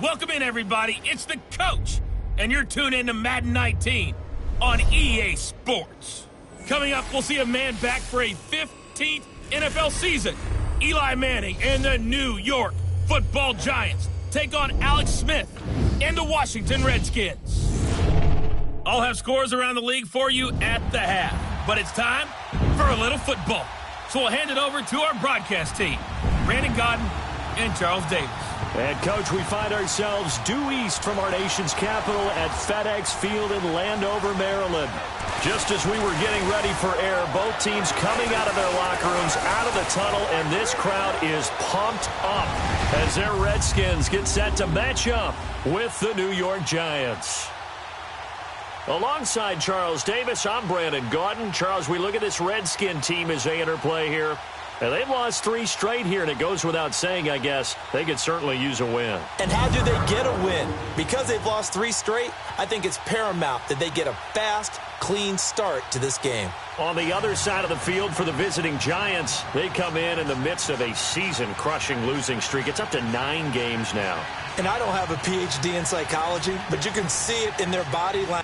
Welcome in, everybody. It's the coach, and you're tuned in to Madden 19 on EA Sports. Coming up, we'll see a man back for a 15th NFL season. Eli Manning and the New York Football Giants take on Alex Smith and the Washington Redskins. I'll have scores around the league for you at the half, but it's time for a little football. So we'll hand it over to our broadcast team, Brandon Godden and Charles Davis. And, Coach, we find ourselves due east from our nation's capital at FedEx Field in Landover, Maryland. Just as we were getting ready for air, both teams coming out of their locker rooms, out of the tunnel, and this crowd is pumped up as their Redskins get set to match up with the New York Giants. Alongside Charles Davis, I'm Brandon Gaudin. Charles, we look at this Redskin team as they enter play here. And they've lost 3 straight here, and it goes without saying, I guess, they could certainly use a win. And how do they get a win? Because they've lost 3 straight, I think it's paramount that they get a fast, clean start to this game. On the other side of the field for the visiting Giants, they come in the midst of a season-crushing losing streak. It's up to 9 games now. And I don't have a PhD in psychology, but you can see it in their body language.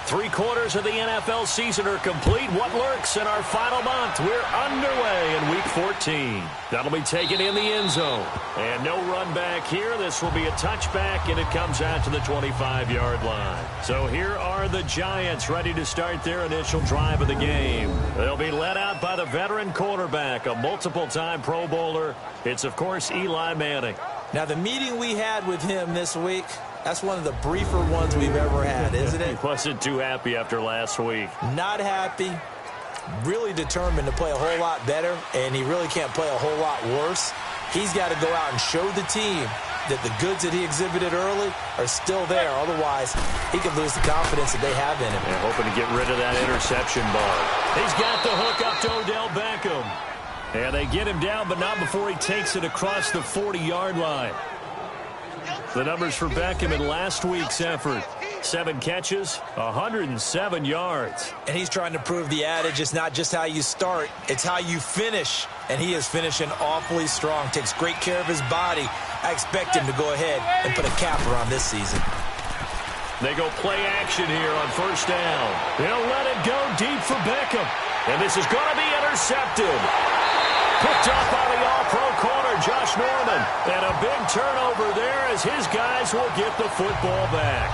3/4 of the NFL season are complete. What lurks in our final month? We're underway in Week 14. That'll be taken in the end zone. And no run back here. This will be a touchback, and it comes out to the 25-yard line. So here are the Giants ready to start their initial drive of the game. They'll be led out by the veteran quarterback, a multiple-time Pro Bowler. It's, of course, Eli Manning. Now, the meeting we had with him this week, that's one of the briefer ones we've ever had, isn't it? He wasn't too happy after last week. Not happy. Really determined to play a whole lot better, and he really can't play a whole lot worse. He's got to go out and show the team that the goods that he exhibited early are still there. Otherwise, he could lose the confidence that they have in him. And hoping to get rid of that interception bug. He's got the hook up to Odell Beckham. And they get him down, but not before he takes it across the 40-yard line. The numbers for Beckham in last week's effort. 7 catches, 107 yards. And he's trying to prove the adage, it's not just how you start, it's how you finish. And he is finishing awfully strong, takes great care of his body. I expect him to go ahead and put a capper on this season. They go play action here on first down. They'll let it go deep for Beckham. And this is going to be intercepted. Picked up by the all-pro corner, Josh Norman. And a big turnover there as his guys will get the football back.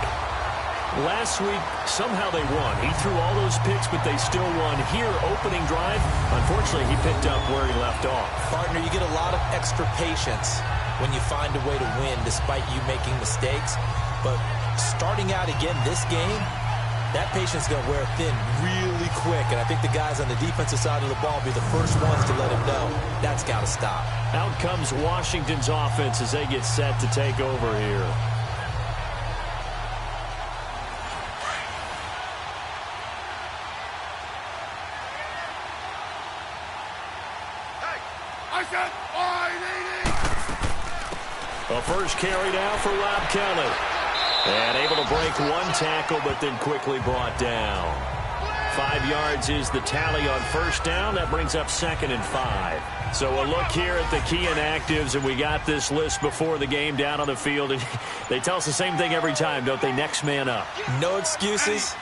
Last week, somehow they won. He threw all those picks, but they still won. Here, opening drive, unfortunately, he picked up where he left off. Partner, you get a lot of extra patience when you find a way to win despite you making mistakes. But starting out again this game, that patience is going to wear thin really quick. And I think the guys on the defensive side of the ball will be the first ones to let him know that's got to stop. Out comes Washington's offense as they get set to take over here. A first carry now for Rob Kelly. And able to break 1 tackle, but then quickly brought down. 5 yards is the tally on first down. That brings up 2nd and 5. So a look here at the key inactives, and we got this list before the game down on the field. And they tell us the same thing every time, don't they? Next man up. No excuses.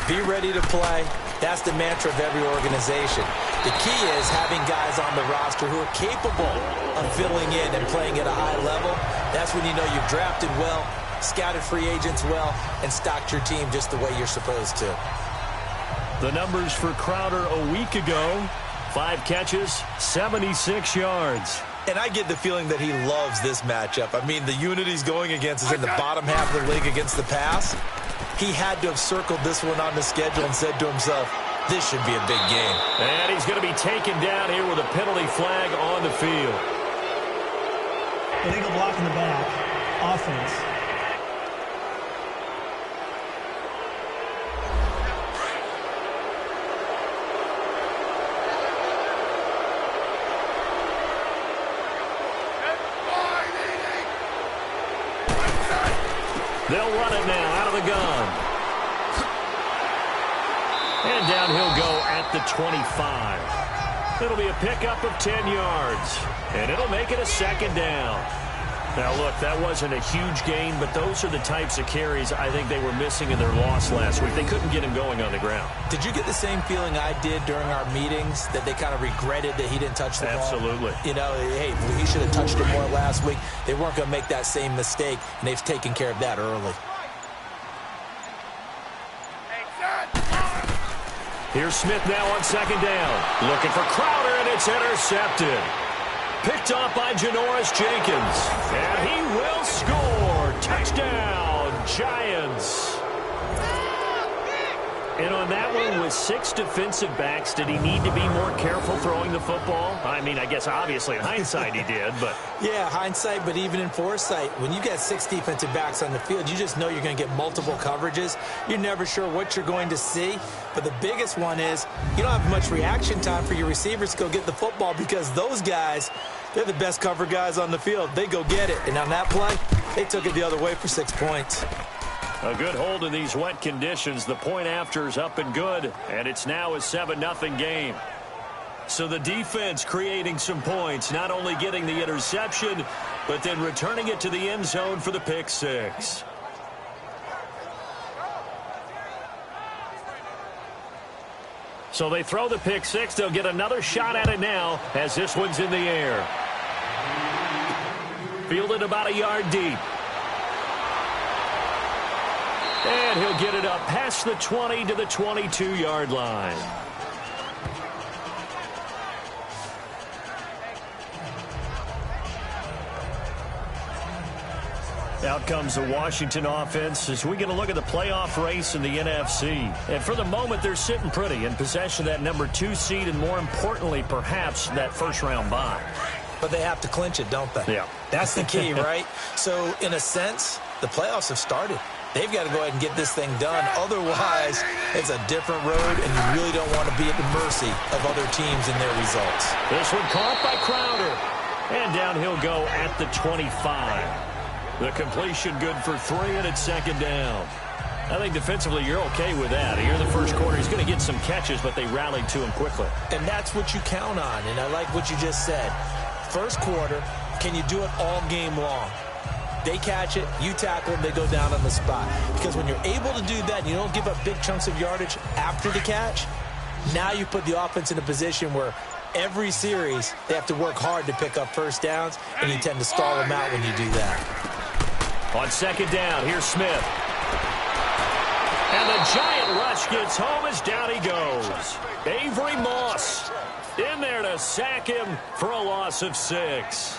Be ready to play. That's the mantra of every organization. The key is having guys on the roster who are capable of filling in and playing at a high level. That's when you know you've drafted well, scouted free agents well, and stocked your team just the way you're supposed to. The numbers for Crowder a week ago: 5 catches, 76 yards. And I get the feeling that he loves this matchup. I mean, the unit he's going against is in the bottom half of the league against the pass. He had to have circled this one on the schedule and said to himself, this should be a big game. And he's going to be taken down here with a penalty flag on the field. Illegal block in the back. Offense. They'll run it now out of the gun. And And down he'll go at the 25. It'll be a pickup of 10 yards. And it'll make it a second down. Now, look, that wasn't a huge gain, but those are the types of carries I think they were missing in their loss last week. They couldn't get him going on the ground. Did you get the same feeling I did during our meetings, that they kind of regretted that he didn't touch the ball? Absolutely. You know, hey, he should have touched it more last week. They weren't going to make that same mistake, and they've taken care of that early. Here's Smith now on second down. Looking for Crowder, and it's intercepted. Picked off by Janoris Jenkins. And he will score. Touchdown, Giants. And on that one, with 6 defensive backs, did he need to be more careful throwing the football? I mean, I guess obviously in hindsight he did, but... Yeah, hindsight, but even in foresight, when you got 6 defensive backs on the field, you just know you're going to get multiple coverages. You're never sure what you're going to see. But the biggest one is you don't have much reaction time for your receivers to go get the football, because those guys, they're the best cover guys on the field. They go get it. And on that play, they took it the other way for 6 points. A good hold in these wet conditions. The point after is up and good, and it's now a 7-0 game. So the defense creating some points, not only getting the interception, but then returning it to the end zone for the pick six. So they throw the pick six. They'll get another shot at it now as this one's in the air. Fielded about a yard deep. And he'll get it up past the 20 to the 22-yard line. Out comes the Washington offense as we get a look at the playoff race in the NFC. And for the moment, they're sitting pretty in possession of that number 2 seed and, more importantly, perhaps that first-round bye. But they have to clinch it, don't they? Yeah. That's the key, right? So, in a sense, the playoffs have started. They've got to go ahead and get this thing done. Otherwise, it's a different road, and you really don't want to be at the mercy of other teams and their results. This one caught by Crowder. And down he'll go at the 25. The completion good for 3, and it's second down. I think defensively you're okay with that. Here in the first quarter, he's going to get some catches, but they rallied to him quickly. And that's what you count on, and I like what you just said. First quarter, can you do it all game long? They catch it, you tackle them, they go down on the spot. Because when you're able to do that and you don't give up big chunks of yardage after the catch, now you put the offense in a position where every series they have to work hard to pick up first downs, and you tend to stall them out when you do that. On second down, here's Smith. And the giant rush gets home as down he goes. Avery Moss in there to sack him for a loss of 6.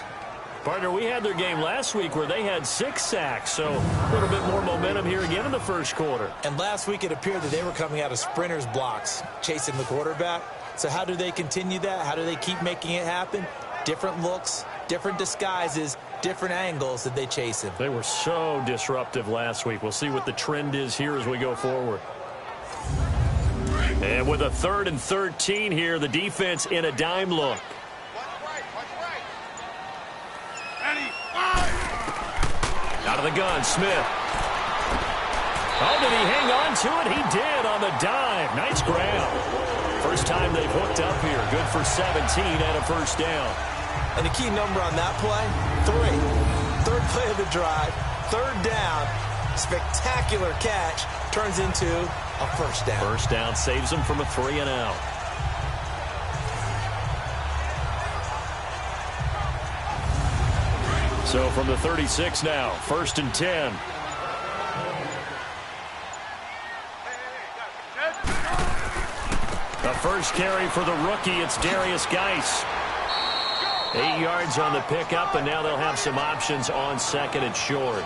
Partner, we had their game last week where they had 6 sacks, so a little bit more momentum here again in the first quarter. And last week it appeared that they were coming out of sprinters blocks, chasing the quarterback. So how do they continue that? How do they keep making it happen? Different looks, different disguises, different angles that they chase him. They were so disruptive last week. We'll see what the trend is here as we go forward. And with a 3rd and 13 here, the defense in a dime look. Out of the gun, Smith. Oh, did he hang on to it? He did on the dive. Nice grab. First time they've hooked up here. Good for 17 and a first down. And the key number on that play, 3. 3rd play of the drive, 3rd down. Spectacular catch turns into a first down. First down saves them from a 3 and out. So from the 36 now, 1st and 10. The first carry for the rookie, it's Darius Geis. 8 yards on the pickup, and now they'll have some options on 2nd and short.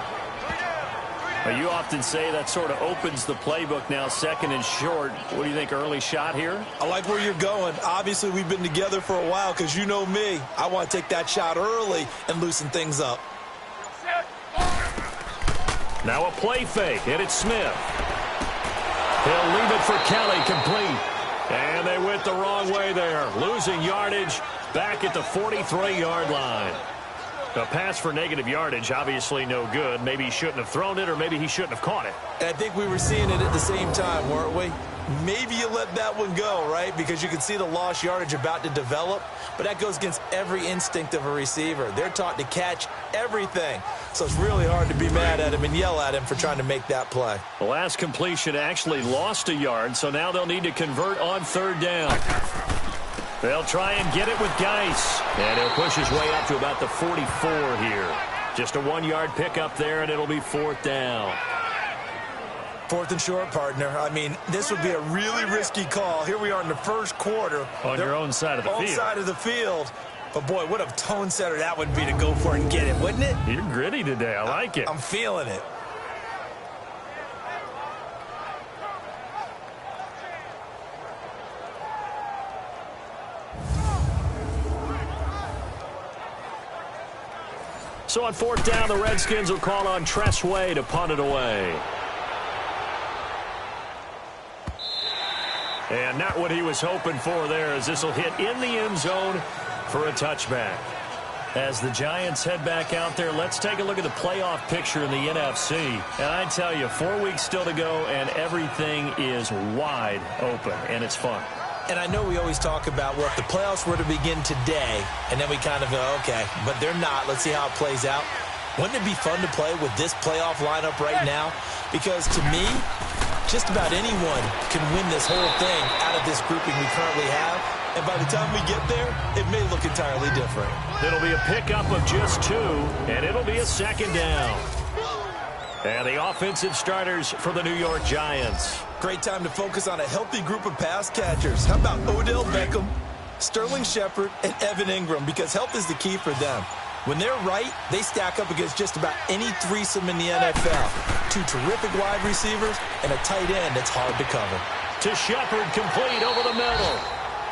Now, you often say that sort of opens the playbook now, 2nd and short. What do you think, early shot here? I like where you're going. Obviously, we've been together for a while because you know me. I want to take that shot early and loosen things up. Now a play fake, and it's Smith. He'll leave it for Kelly, complete. And they went the wrong way there, losing yardage back at the 43-yard line. A pass for negative yardage, obviously no good. Maybe he shouldn't have thrown it, or maybe he shouldn't have caught it. I think we were seeing it at the same time, weren't we? maybe you let that one go, right? Because you can see the lost yardage about to develop, but that goes against every instinct of a receiver. They're taught to catch everything. So it's really hard to be mad at him and yell at him for trying to make that play. The last completion actually lost a yard, so now they'll need to convert on third down. They'll try and get it with Geis. And he'll push his way up to about the 44 here. Just a 1-yard pickup there, and it'll be fourth down. Fourth and short, partner. I mean, this would be a really risky call. Here we are in the first quarter. On your own side of the field. Own side of the field. But, boy, what a tone setter that would be to go for it and get it, wouldn't it? You're gritty today. I like it. I'm feeling it. So on fourth down, the Redskins will call on Tress Way to punt it away. And not what he was hoping for there, as this will hit in the end zone for a touchback. As the Giants head back out there, let's take a look at the playoff picture in the NFC. And I tell you, 4 weeks still to go, and everything is wide open, and it's fun. And I know we always talk about, well, if the playoffs were to begin today, and then we kind of go, okay, but they're not. Let's see how it plays out. Wouldn't it be fun to play with this playoff lineup right now? Because to me, just about anyone can win this whole thing out of this grouping we currently have. And by the time we get there, it may look entirely different. It'll be a pickup of just 2, and it'll be a second down. And the offensive starters for the New York Giants. Great time to focus on a healthy group of pass catchers. How about Odell Beckham, Sterling Shepard, and Evan Ingram? Because health is the key for them. When they're right, they stack up against just about any threesome in the NFL. 2 terrific wide receivers and a tight end that's hard to cover. To Shepard, complete over the middle.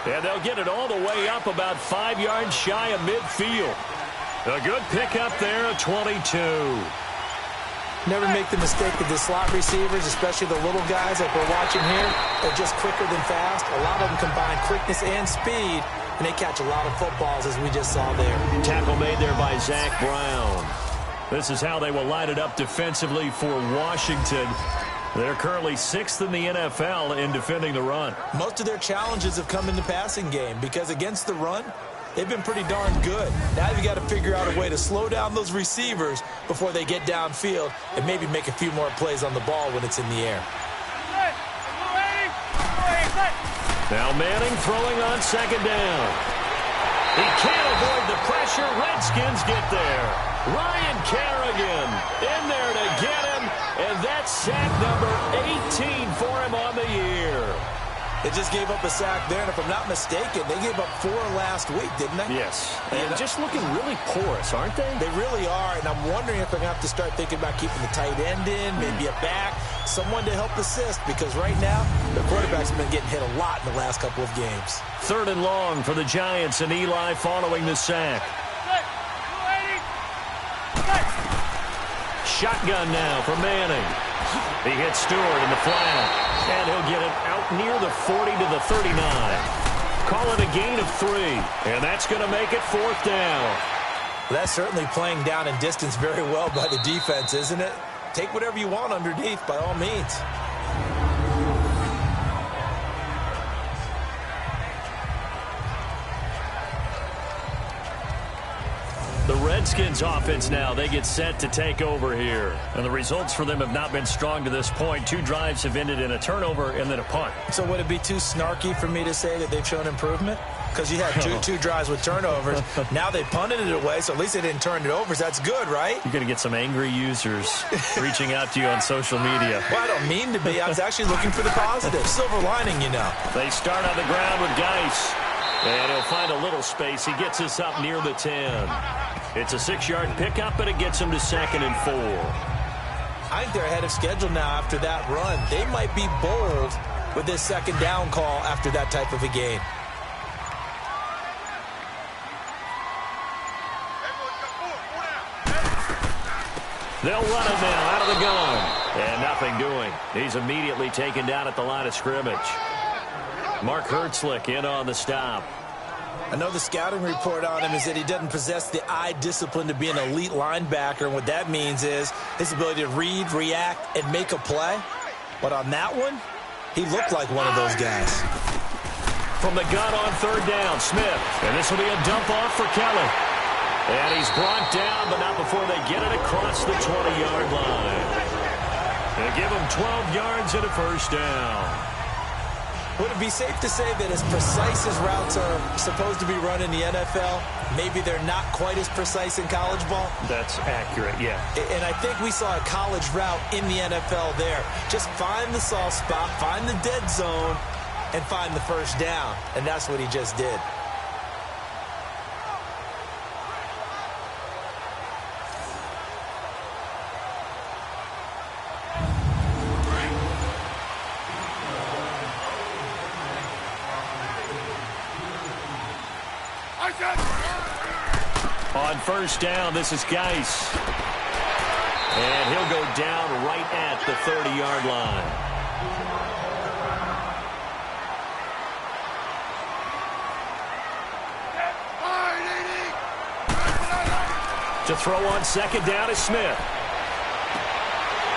And they'll get it all the way up about 5 yards shy of midfield. A good pickup there at 22. Never make the mistake of the slot receivers, especially the little guys like we're watching here. They're just quicker than fast. A lot of them combine quickness and speed, and they catch a lot of footballs, as we just saw there. Tackle made there by Zach Brown. This is how they will line it up defensively for Washington. They're currently 6th in the NFL in defending the run. Most of their challenges have come in the passing game because against the run, they've been pretty darn good. Now you've got to figure out a way to slow down those receivers before they get downfield and maybe make a few more plays on the ball when it's in the air. Now Manning throwing on second down. He can't avoid the pressure. Redskins get there. Ryan Kerrigan in there to get him, and that's sack number 18 for him on the year. They just gave up a sack there, and if I'm not mistaken, they gave up 4 last week, didn't they? Yes. And just looking really porous, aren't they? They really are, and I'm wondering if they're going to have to start thinking about keeping the tight end in, maybe a back, someone to help assist, because right now, the quarterback's been getting hit a lot in the last couple of games. 3rd and long for the Giants, and Eli following the sack. Shotgun now for Manning. He hits Stewart in the flat, and he'll get it out near the 40 to the 39. Call it a gain of 3, and that's going to make it 4th down. Well, that's certainly playing down in distance very well by the defense, isn't it? Take whatever you want underneath, by all means. The Redskins offense now, they get set to take over here. And the results for them have not been strong to this point. 2 drives have ended in a turnover and then a punt. So would it be too snarky for me to say that they've shown improvement? Because you had two drives with turnovers. Now they punted it away, so at least they didn't turn it over. So that's good, right? You're going to get some angry users reaching out to you on social media. Well, I don't mean to be. I was actually looking for the positive. Silver lining, you know. They start on the ground with Geis. And he'll find a little space. He gets us up near the 10. It's a 6-yard pickup, but it gets him to 2nd and 4. I think they're ahead of schedule now after that run. They might be bold with this second down call after that type of a game. They'll run it now out of the gun. And nothing doing. He's immediately taken down at the line of scrimmage. Mark Hertzlich in on the stop. I know the scouting report on him is that he doesn't possess the eye discipline to be an elite linebacker. And what that means is his ability to read, react, and make a play. But on that one, He looked like one of those guys. From the gun on third down, Smith. And this will be a dump off for Kelly. And he's brought down, but not before they get it across the 20-yard line. They give him 12 yards and a first down. Would it be safe to say that as precise as routes are supposed to be run in the NFL, maybe they're not quite as precise in college ball? That's accurate, yeah. And I think we saw a college route in the NFL there. Just find the soft spot, find the dead zone, and find the first down. And that's what he just did. On first down, this is Geis. And he'll go down right at the 30-yard line. To throw on second down is Smith.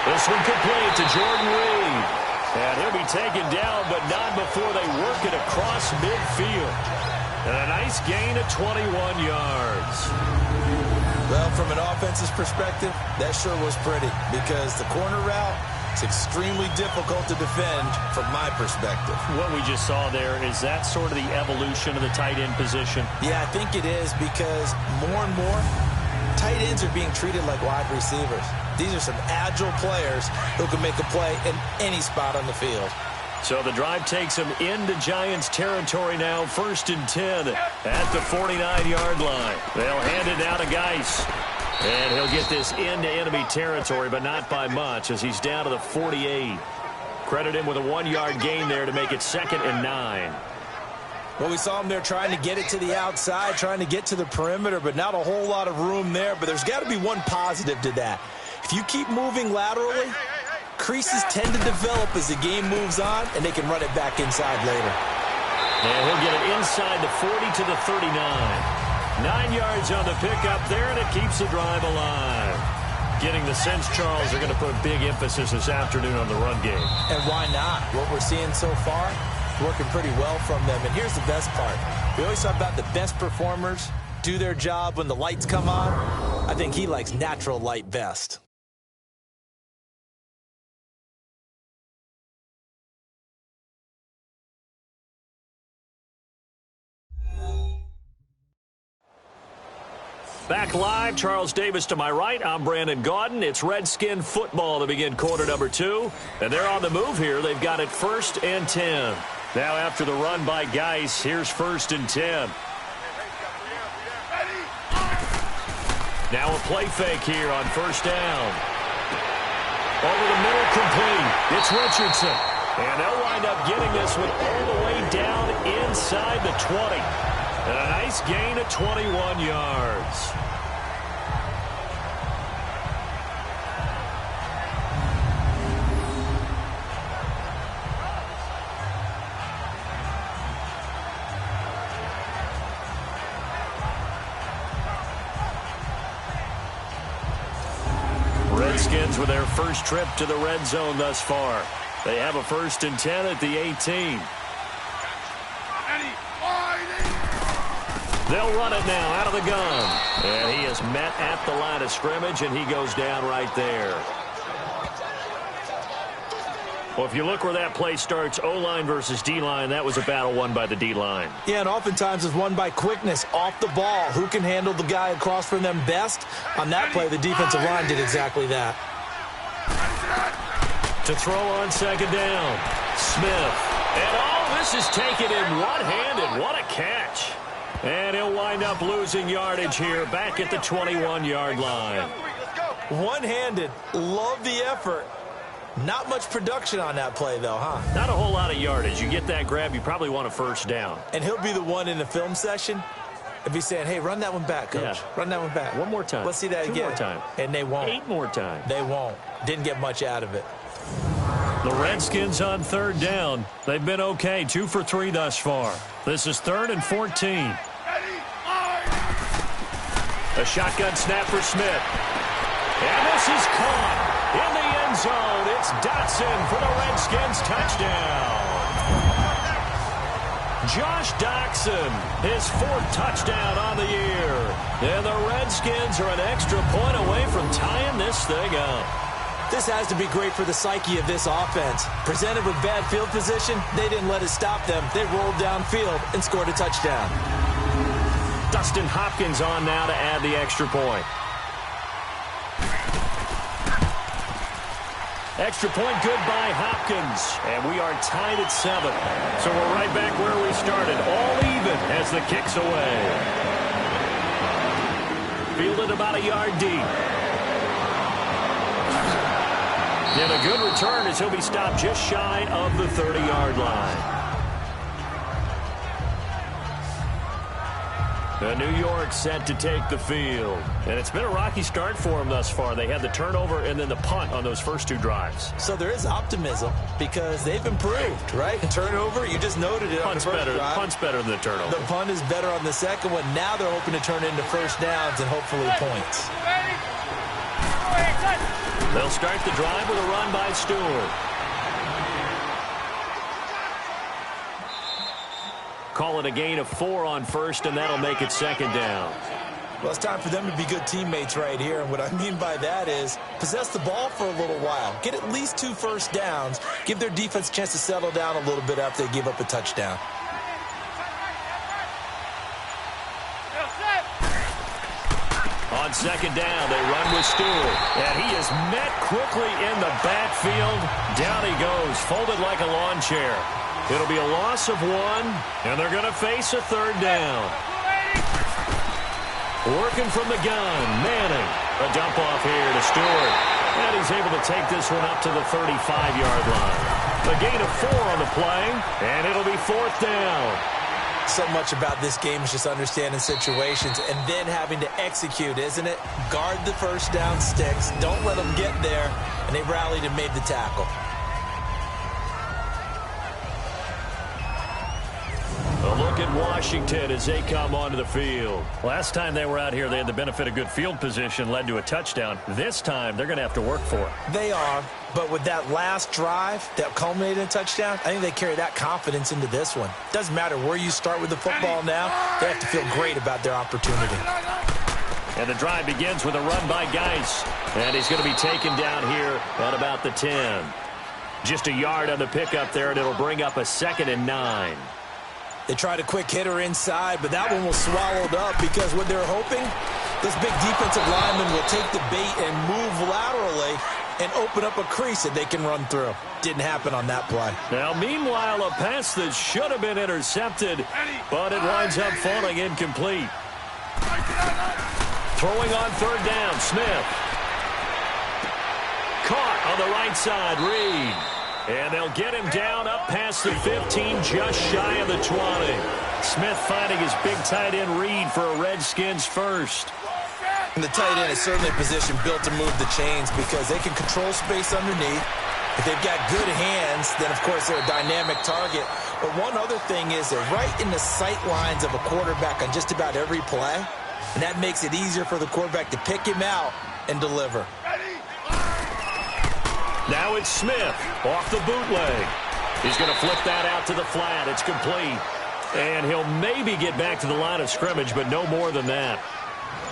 This one complete to Jordan Reed. And he'll be taken down, but not before they work it across midfield. And a nice gain of 21 yards. Well, from an offense's perspective, that sure was pretty because the corner route is extremely difficult to defend from my perspective. What we just saw there, is that sort of the evolution of the tight end position? Yeah, I think it is because more and more, tight ends are being treated like wide receivers. These are some agile players who can make a play in any spot on the field. So the drive takes them into Giants territory now, 1st and 10 at the 49-yard line. They'll hand it down to Geis. And he'll get this into enemy territory, but not by much as he's down to the 48. Credit him with a 1-yard gain there to make it 2nd and 9. Well, we saw him there trying to get it to the outside, trying to get to the perimeter, but not a whole lot of room there. But there's got to be one positive to that. If you keep moving laterally, creases tend to develop as the game moves on, and they can run it back inside later. And he'll get it inside the 40 to the 39. 9 yards on the pickup there, and it keeps the drive alive. Getting the sense Charles are going to put big emphasis this afternoon on the run game. And why not? What we're seeing so far, working pretty well from them. And here's the best part. We always talk about the best performers do their job when the lights come on. I think he likes natural light best. Back live, Charles Davis to my right. I'm Brandon Gaudin. It's Redskin football to begin quarter number 2. And they're on the move here. They've got it 1st and 10. Now after the run by Geis, here's 1st and 10. Now a play fake here on 1st down. Over the middle, complete. It's Richardson. And they'll wind up getting this one all the way down inside the 20. And a nice gain of 21 yards. Redskins with their first trip to the red zone thus far. They have a 1st and 10 at the 18. They'll run it now out of the gun. And he is met at the line of scrimmage, and he goes down right there. Well, if you look where that play starts, O-line versus D-line, that was a battle won by the D-line. Yeah, and oftentimes it's won by quickness off the ball. Who can handle the guy across from them best? On that play, the defensive line did exactly that. To throw on 2nd down, Smith. And all this is taken in one-handed. What a catch. And he'll wind up losing yardage here back at the 21-yard line. One-handed. Love the effort. Not much production on that play, though, huh? Not a whole lot of yardage. You get that grab, you probably want a 1st down. And he'll be the one in the film session if he's saying, hey, run that one back, Coach. Yeah. Run that one back. One more time. Let's see that 2 again. more time. And they won't. 8 more times. They won't. Didn't get much out of it. The Redskins on 3rd down. They've been okay. 2 for 3 thus far. This is 3rd and 14. A shotgun snap for Smith. And this is caught in the end end zone. It's Dotson for the Redskins touchdown. Josh Doctson, his 4th touchdown on the year. And the Redskins are an extra point away from tying this thing up. This has to be great for the psyche of this offense. Presented with bad field position, they didn't let it stop them. They rolled downfield and scored a touchdown. Dustin Hopkins on now to add the extra point. Extra point good by Hopkins. And we are tied at 7. So we're right back where we started. All even as the kick's away. Fielded about a yard deep. And a good return as he'll be stopped just shy of the 30-yard line. The New York set to take the field. And it's been a rocky start for them thus far. They had the turnover and then the punt on those first 2 drives. So there is optimism because they've improved, right? Turnover, you just noted it on the first drive. Punt's better than the turnover. The punt is better on the second one. Now they're hoping to turn into first downs and hopefully points. They'll start the drive with a run by Stewart. Call it a gain of 4 on first, and that'll make it second down. Well, it's time for them to be good teammates right here. And what I mean by that is possess the ball for a little while. Get at least 2 first downs. Give their defense a chance to settle down a little bit after they give up a touchdown. On second down, they run with Stewart. And he is met quickly in the backfield. Down he goes, folded like a lawn chair. It'll be a loss of 1, and they're going to face a 3rd down. Working from the gun, Manning. A dump off here to Stewart. And he's able to take this one up to the 35-yard line. A gain of 4 on the play, and it'll be 4th down. So much about this game is just understanding situations and then having to execute, isn't it? Guard the first down sticks. Don't let them get there. And they rallied and made the tackle. A look at Washington as they come onto the field. Last time they were out here, they had the benefit of good field position, led to a touchdown. This time, they're going to have to work for it. They are, but with that last drive that culminated in a touchdown, I think they carry that confidence into this one. Doesn't matter where you start with the football now, they have to feel great about their opportunity. And the drive begins with a run by Geis. And he's going to be taken down here at about the 10. Just a yard on the pickup there, and it'll bring up a 2nd and 9. They tried a quick hitter inside, but that one was swallowed up because what they're hoping, this big defensive lineman will take the bait and move laterally and open up a crease that they can run through. Didn't happen on that play. Now, meanwhile, a pass that should have been intercepted, but it winds up falling incomplete. Throwing on 3rd down, Smith. Caught on the right side, Reed. And they'll get him down up past the 15, just shy of the 20. Smith finding his big tight end Reed for a Redskins first. And the tight end is certainly a position built to move the chains because they can control space underneath. If they've got good hands, then, of course, they're a dynamic target. But one other thing is they're right in the sight lines of a quarterback on just about every play. And that makes it easier for the quarterback to pick him out and deliver. Now it's Smith off the bootleg. He's going to flip that out to the flat. It's complete. And he'll maybe get back to the line of scrimmage, but no more than that.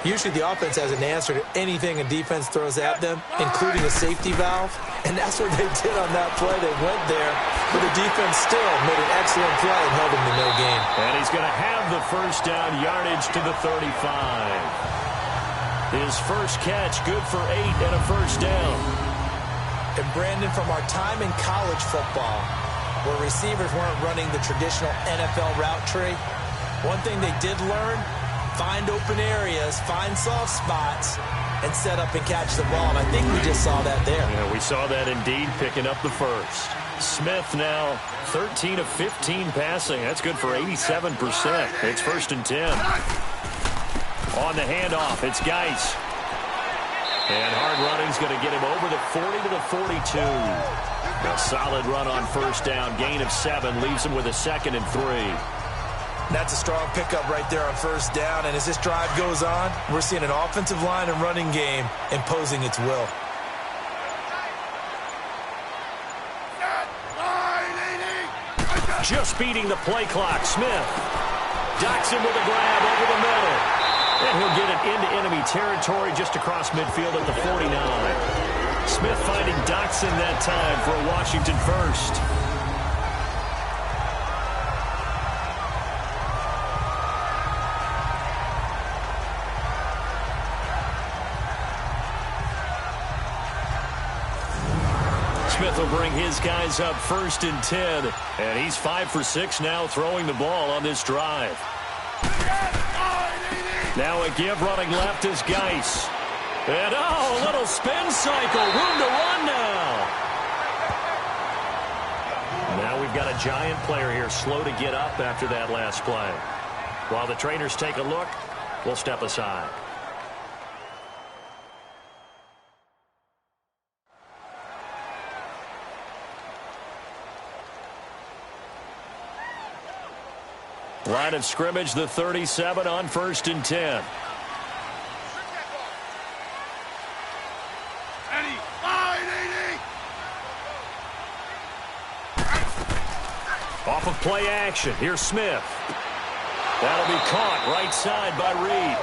Usually the offense has an answer to anything a defense throws at them, including a safety valve. And that's what they did on that play. They went there, but the defense still made an excellent play and held him to no gain. And he's going to have the first down yardage to the 35. His first catch, good for 8 and a first down. And Brandon, from our time in college football, where receivers weren't running the traditional NFL route tree, one thing they did learn, find open areas, find soft spots, and set up and catch the ball. And I think we just saw that there. Yeah, we saw that indeed, picking up the first. Smith now 13 of 15 passing. That's good for 87%. It's 1st and 10. On the handoff, it's Geis. And hard running's going to get him over the 40 to the 42. A solid run on first down. Gain of 7 leaves him with a 2nd and 3. That's a strong pickup right there on first down. And as this drive goes on, we're seeing an offensive line and running game imposing its will. Just beating the play clock. Smith docks him with a grab over the middle. And he'll get it into enemy territory just across midfield at the 49. Smith finding Doxson that time for a Washington first. Smith will bring his guys up 1st and 10. And he's 5 for 6 now throwing the ball on this drive. Now a give running left is Geis. And a little spin cycle. Room to run now. Now we've got a giant player here slow to get up after that last play. While the trainers take a look, we'll step aside. Line of scrimmage, the 37 on 1st and 10. Off of play action. Here's Smith. That'll be caught right side by Reed.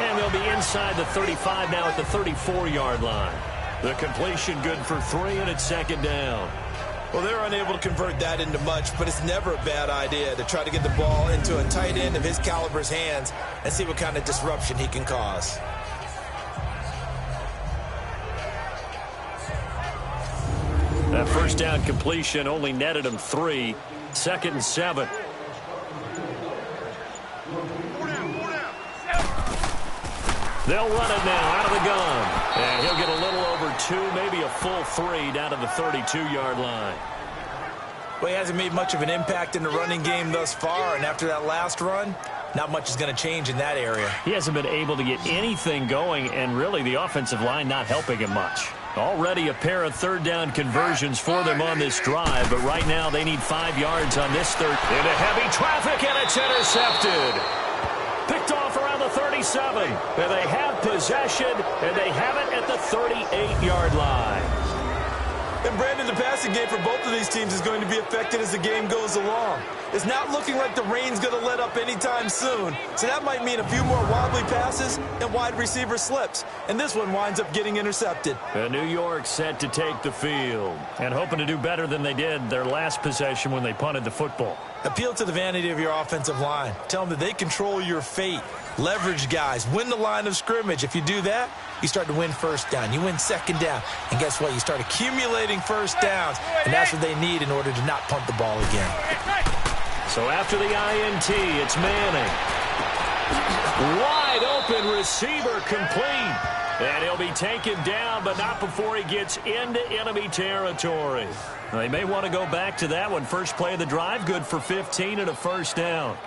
And they'll be inside the 35 now at the 34-yard line. The completion good for 3, and it's 2nd down. Well, they're unable to convert that into much, but it's never a bad idea to try to get the ball into a tight end of his caliber's hands and see what kind of disruption he can cause. That first down completion only netted him 3. 2nd and 7. They'll run it now out of the gun. And he'll get a little over 2, maybe a full 3 down to the 32-yard line. Well, he hasn't made much of an impact in the running game thus far, and after that last run, not much is going to change in that area. He hasn't been able to get anything going, and really the offensive line not helping him much. Already a pair of 3rd down conversions for them on this drive, but right now they need 5 yards on this 3rd. Into heavy traffic, and it's intercepted. Picked off around the 37. And they have possession, and they have it at the 38-yard line. And Brandon, the passing game for both of these teams is going to be affected as the game goes along. It's not looking like the rain's going to let up anytime soon. So that might mean a few more wobbly passes and wide receiver slips. And this one winds up getting intercepted. And New York set to take the field and hoping to do better than they did their last possession when they punted the football. Appeal to the vanity of your offensive line. Tell them that they control your fate. Leverage guys. Win the line of scrimmage. If you do that, you start to win 1st down. You win 2nd down. And guess what? You start accumulating 1st downs. And that's what they need in order to not punt the ball again. So after the INT, it's Manning. Wide open receiver complete. And he'll be taken down, but not before he gets into enemy territory. They may want to go back to that one. First play of the drive, good for 15 and a 1st down.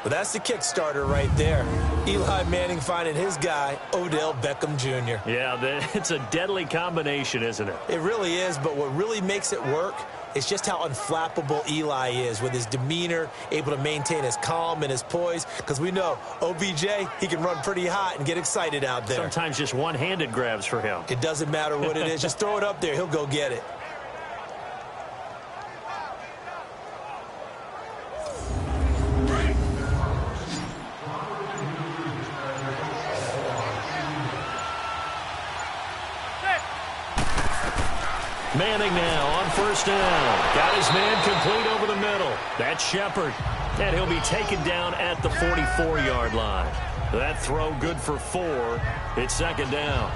Well, that's the kickstarter right there. Eli Manning finding his guy, Odell Beckham Jr. Yeah, it's a deadly combination, isn't it? It really is, but what really makes it work is just how unflappable Eli is with his demeanor, able to maintain his calm and his poise, because we know OBJ, he can run pretty hot and get excited out there. Sometimes just one-handed grabs for him. It doesn't matter what it is. Just throw it up there. He'll go get it. Manning now on 1st down. Got his man complete over the middle. That's Shepard. And he'll be taken down at the 44-yard line. That throw good for 4. It's 2nd down.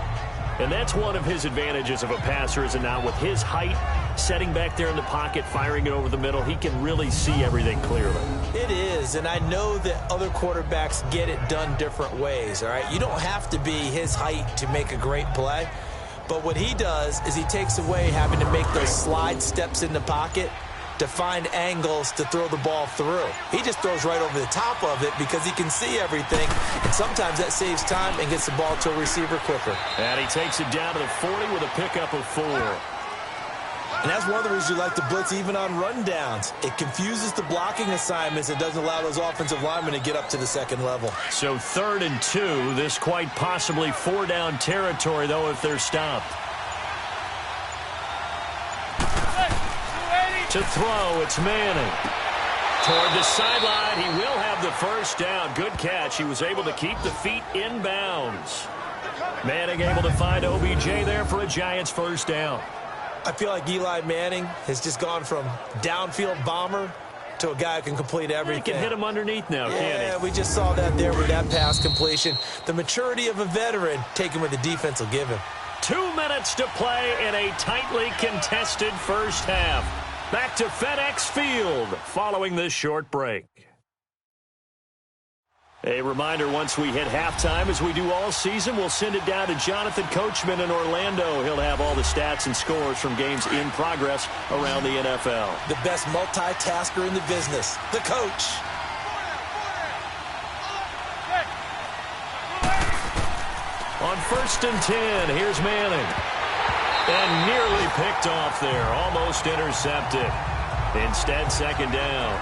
And that's one of his advantages of a passer, is it not? With his height, setting back there in the pocket, firing it over the middle, he can really see everything clearly. It is, and I know that other quarterbacks get it done different ways, all right? You don't have to be his height to make a great play. But what he does is he takes away having to make those slide steps in the pocket to find angles to throw the ball through. He just throws right over the top of it because he can see everything, and sometimes that saves time and gets the ball to a receiver quicker. And he takes it down to the 40 with a pickup of 4. And that's one of the reasons you like to blitz even on rundowns. It confuses the blocking assignments. It doesn't allow those offensive linemen to get up to the 2nd level. So 3rd and 2. This quite possibly 4-down territory, though, if they're stopped. To throw, it's Manning. Toward the sideline, he will have the first down. Good catch. He was able to keep the feet in bounds. Manning able to find OBJ there for a Giants first down. I feel like Eli Manning has just gone from downfield bomber to a guy who can complete everything. He can hit him underneath now, can't he? Yeah, we just saw that there with that pass completion. The maturity of a veteran, taking what the defense will give him. 2 minutes to play in a tightly contested first half. Back to FedEx Field following this short break. A reminder, once we hit halftime, as we do all season, we'll send it down to Jonathan Coachman in Orlando. He'll have all the stats and scores from games in progress around the NFL. The best multitasker in the business, the coach. On 1st and 10, here's Manning. And nearly picked off there, almost intercepted. Instead, second down.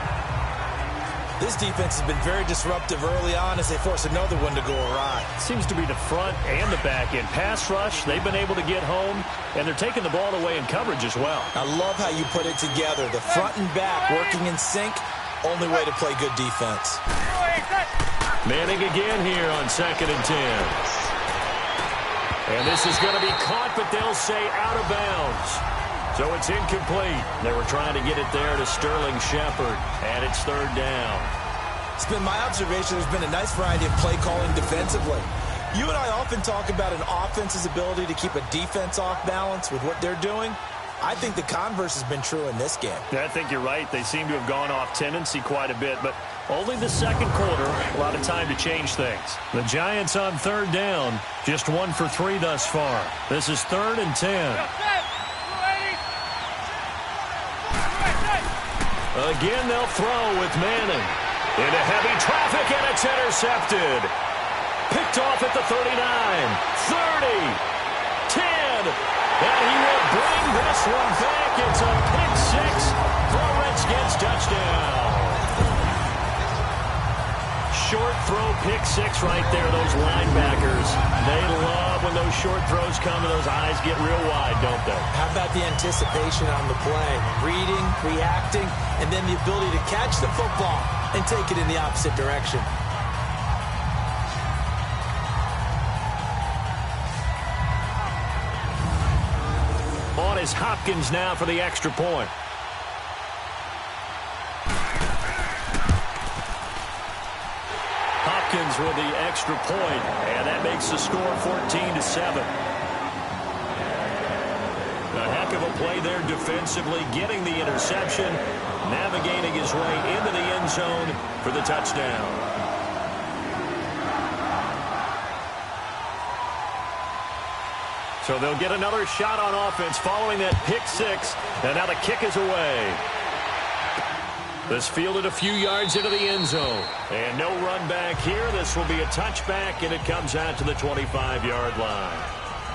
This defense has been very disruptive early on as they force another one to go awry. Seems to be the front and the back end. Pass rush, they've been able to get home, and they're taking the ball away in coverage as well. I love how you put it together. The front and back working in sync, only way to play good defense. Manning again here on 2nd and 10. And this is going to be caught, but they'll say out of bounds. So it's incomplete. They were trying to get it there to Sterling Shepard, and it's 3rd down. It's been my observation there's been a nice variety of play calling defensively. You and I often talk about an offense's ability to keep a defense off balance with what they're doing. I think the converse has been true in this game. I think you're right. They seem to have gone off tendency quite a bit, but only the second quarter, a lot of time to change things. The Giants on 3rd down, just 1 for 3 thus far. This is 3rd and 10. Again, they'll throw with Manning. Into heavy traffic, and it's intercepted. Picked off at the 39, 30, 10, and he will bring this one back. It's a pick six for a Redskins touchdown. Short throw, pick six right there. Those linebackers, they love when those short throws come and those eyes get real wide, don't they? How about the anticipation on the play? Reading, reacting, and then the ability to catch the football and take it in the opposite direction. On is Hopkins now for the extra point. Hopkins with the extra point, and that makes the score 14-7. A heck of a play there defensively, getting the interception, navigating his way into the end zone for the touchdown. So they'll get another shot on offense following that pick six, and now the kick is away. This fielded a few yards into the end zone. And no run back here. This will be a touchback, and it comes out to the 25-yard line.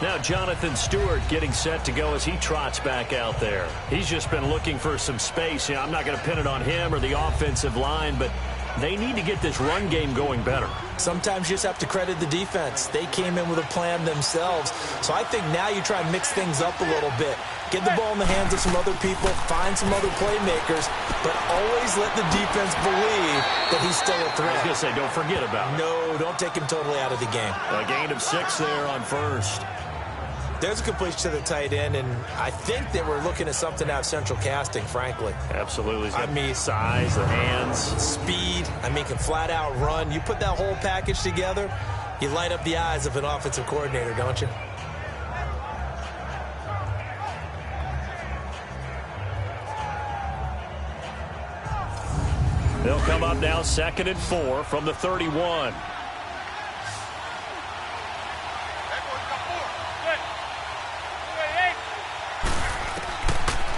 Now Jonathan Stewart getting set to go as he trots back out there. He's just been looking for some space. You know, I'm not going to pin it on him or the offensive line, but they need to get this run game going better. Sometimes you just have to credit the defense. They came in with a plan themselves. So I think now you try and mix things up a little bit. Get the ball in the hands of some other people, find some other playmakers, but always let the defense believe that he's still a threat. I was going to say, don't forget about it. No, don't take him totally out of the game. A gain of 6 there on first. There's a completion to the tight end, and I think that we're looking at something out of central casting, frankly. Absolutely. He's got I mean, size, the hands. Speed. I mean, can flat out run. You put that whole package together, you light up the eyes of an offensive coordinator, don't you? They'll come up now 2nd and 4 from the 31.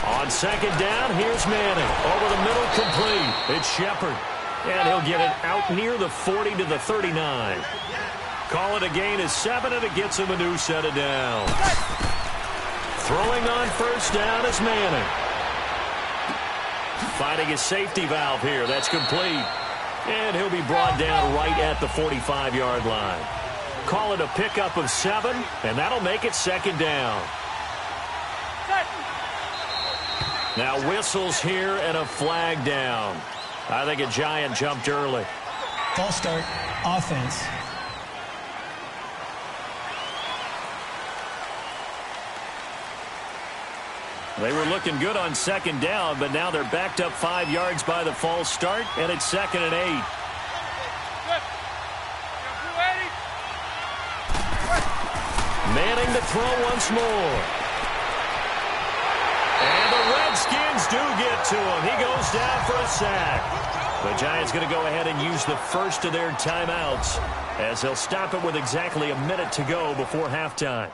On 2nd down, here's Manning. Over the middle, complete. It's Shepard. And he'll get it out near the 40 to the 39. Call it a gain of 7, and it gets him a new set of downs. Throwing on first down is Manning. Finding his safety valve here. That's complete. And he'll be brought down right at the 45-yard line. Call it a pickup of 7, and that'll make it 2nd down. Now whistles here and a flag down. I think a Giant jumped early. False start, offense. They were looking good on second down, but now they're backed up 5 yards by the false start, and it's 2nd and 8. Manning to throw once more. And the Redskins do get to him. He goes down for a sack. The Giants going to go ahead and use the first of their timeouts as they'll stop it with exactly a minute to go before halftime.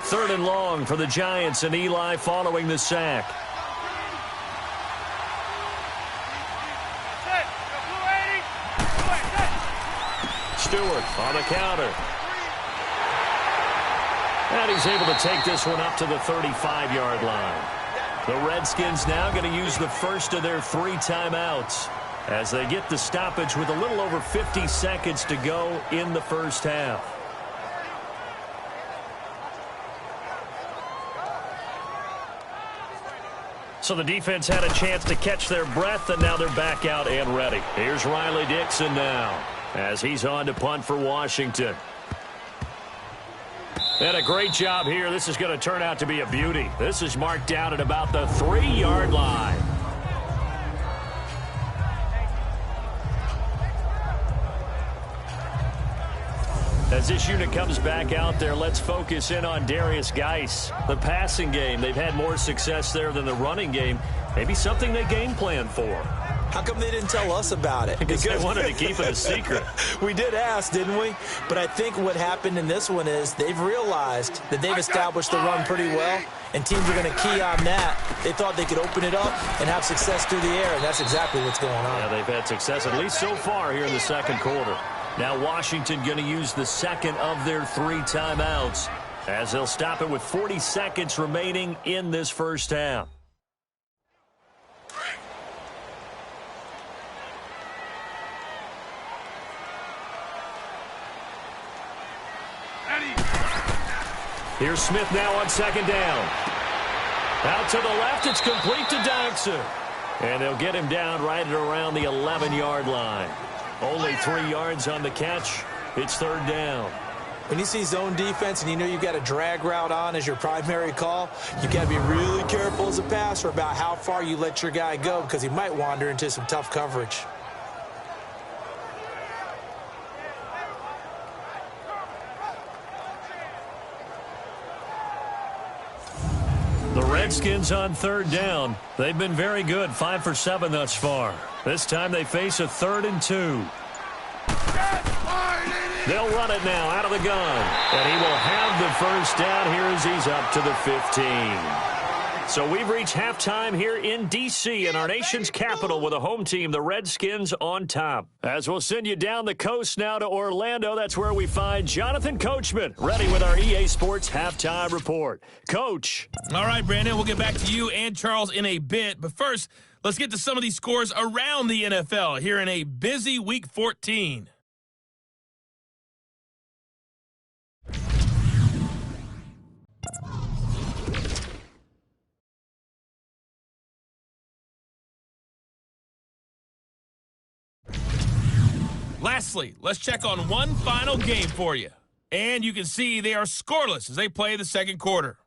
Third and long for the Giants, and Eli following the sack. Stewart on the counter. And he's able to take this one up to the 35-yard line. The Redskins now going to use the first of their 3 timeouts as they get the stoppage with a little over 50 seconds to go in the first half. So the defense had a chance to catch their breath, and now they're back out and ready. Here's Riley Dixon now as he's on to punt for Washington. And a great job here. This is going to turn out to be a beauty. This is marked down at about the 3-yard line. As this unit comes back out there, let's focus in on Darius Geis. The passing game, they've had more success there than the running game. Maybe something they game plan for. How come they didn't tell us about it? Because they wanted to keep it a secret. We did ask, didn't we? But I think what happened in this one is they've realized that they've established the run pretty well, and teams are going to key on that. They thought they could open it up and have success through the air, and that's exactly what's going on. Yeah, they've had success, at least so far, here in the second quarter. Now Washington going to use the second of their 3 timeouts as they'll stop it with 40 seconds remaining in this first half. Here's Smith now on second down. Out to the left, it's complete to Doxson. And they'll get him down right at around the 11-yard line. Only 3 yards on the catch. It's third down. When you see zone defense and you know you've got a drag route on as your primary call, you've got to be really careful as a passer about how far you let your guy go because he might wander into some tough coverage. The Redskins on third down. They've been very good, 5 for 7 thus far. This time they face a 3rd and 2. They'll run it now out of the gun. And he will have the first down here as he's up to the 15. So we've reached halftime here in D.C. in our nation's capital with a home team, the Redskins, on top. As we'll send you down the coast now to Orlando, that's where we find Jonathan Coachman, ready with our EA Sports Halftime Report. Coach. All right, Brandon, we'll get back to you and Charles in a bit. But first, let's get to some of these scores around the NFL here in a busy Week 14. Lastly, let's check on one final game for you. And you can see they are scoreless as they play the second quarter.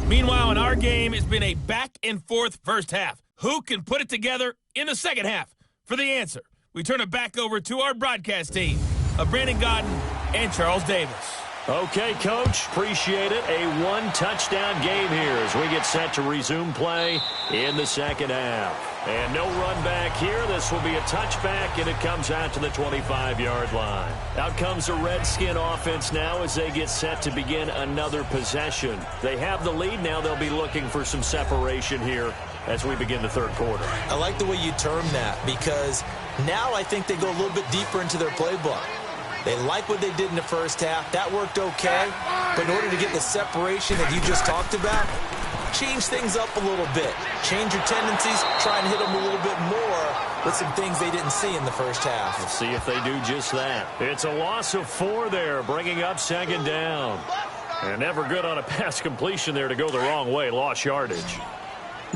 Meanwhile, in our game, it's been a back-and-forth first half. Who can put it together in the second half? For the answer, we turn it back over to our broadcast team of Brandon Gaudin and Charles Davis. Okay, Coach, appreciate it. A 1-touchdown game here as we get set to resume play in the second half. And no run back here. This will be a touchback, and it comes out to the 25-yard line. Out comes the Redskin offense now as they get set to begin another possession. They have the lead. Now they'll be looking for some separation here as we begin the third quarter. I like the way you term that because now I think they go a little bit deeper into their playbook. They like what they did in the first half. That worked okay. But in order to get the separation that you just talked about, change things up a little bit. Change your tendencies. Try and hit them a little bit more with some things they didn't see in the first half. Let's see if they do just that. It's a loss of 4 there, bringing up second down. And never good on a pass completion there to go the wrong way. Lost yardage.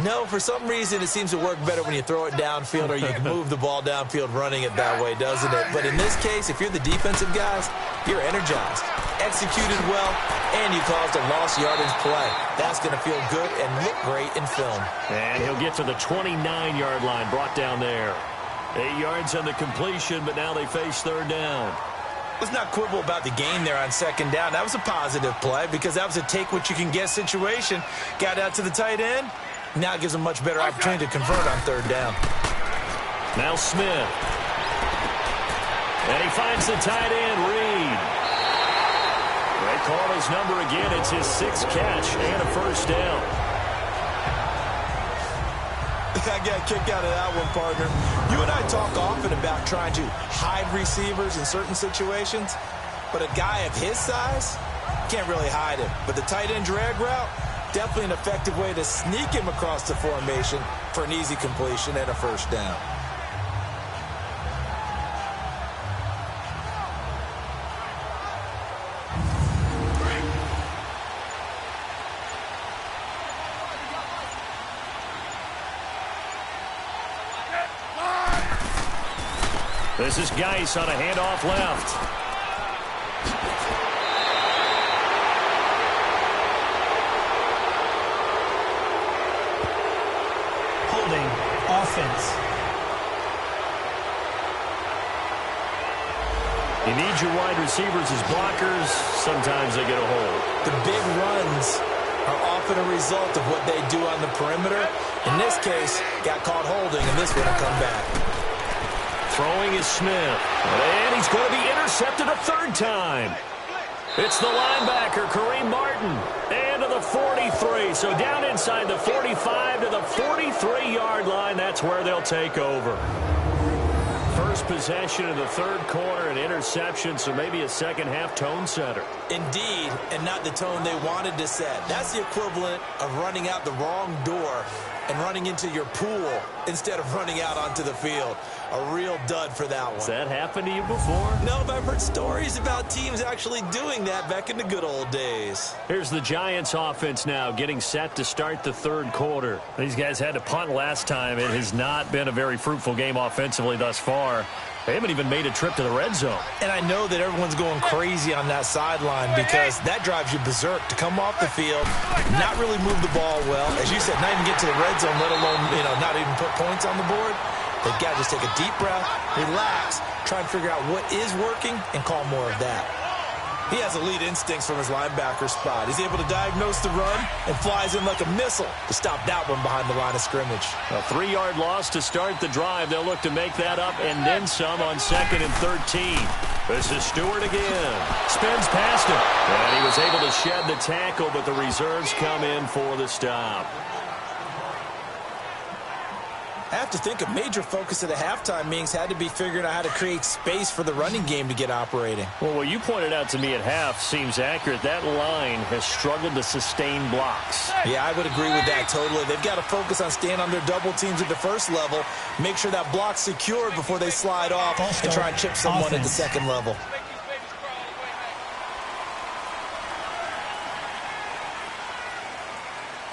No, for some reason it seems to work better when you throw it downfield or you can move the ball downfield running it that way, doesn't it? But in this case, if you're the defensive guys, you're energized, executed well, and you caused a lost yardage play. That's going to feel good and look great in film. And he'll get to the 29-yard line, brought down there. 8 yards on the completion, but now they face third down. Let's not quibble about the gain there on second down. That was a positive play because that was a take-what-you-can-get situation. Got out to the tight end. Now it gives them a much better opportunity to convert on third down. Now Smith. And he finds the tight end, Reed. They call his number again. It's his 6th catch and a first down. I got a kick out of that one, partner. You and I talk often about trying to hide receivers in certain situations, but a guy of his size can't really hide him. But the tight end drag route, definitely an effective way to sneak him across the formation for an easy completion and a first down. This is Geis on a handoff left. Holding offense. You need your wide receivers as blockers. Sometimes they get a hold. The big runs are often a result of what they do on the perimeter. In this case, got caught holding, and this one will come back. Throwing is Smith. And he's going to be intercepted a third time. It's the linebacker, Kareem Martin. And to the 43. So down inside the 45 to the 43-yard line. That's where they'll take over. First possession of the third quarter, an interception, so maybe a second-half tone setter. Indeed, and not the tone they wanted to set. That's the equivalent of running out the wrong door and running into your pool instead of running out onto the field. A real dud for that one. Has that happened to you before? No, but I've heard stories about teams actually doing that back in the good old days. Here's the Giants offense now getting set to start the third quarter. These guys had to punt last time. It has not been a very fruitful game offensively thus far. They haven't even made a trip to the red zone. And I know that everyone's going crazy on that sideline because that drives you berserk to come off the field, not really move the ball well. As you said, not even get to the red zone, let alone, not even put points on the board. They've got to just take a deep breath, relax, try and figure out what is working and call more of that. He has elite instincts from his linebacker spot. He's able to diagnose the run and flies in like a missile to stop that one behind the line of scrimmage. A 3-yard loss to start the drive. They'll look to make that up and then some on 2nd and 13. This is Stewart again. Spins past him. And he was able to shed the tackle, but the reserves come in for the stop. I have to think a major focus of the halftime meetings had to be figuring out how to create space for the running game to get operating. Well, what you pointed out to me at half seems accurate. That line has struggled to sustain blocks. Yeah, I would agree with that totally. They've got to focus on staying on their double teams at the first level, make sure that block's secured before they slide off and try and chip someone at the second level.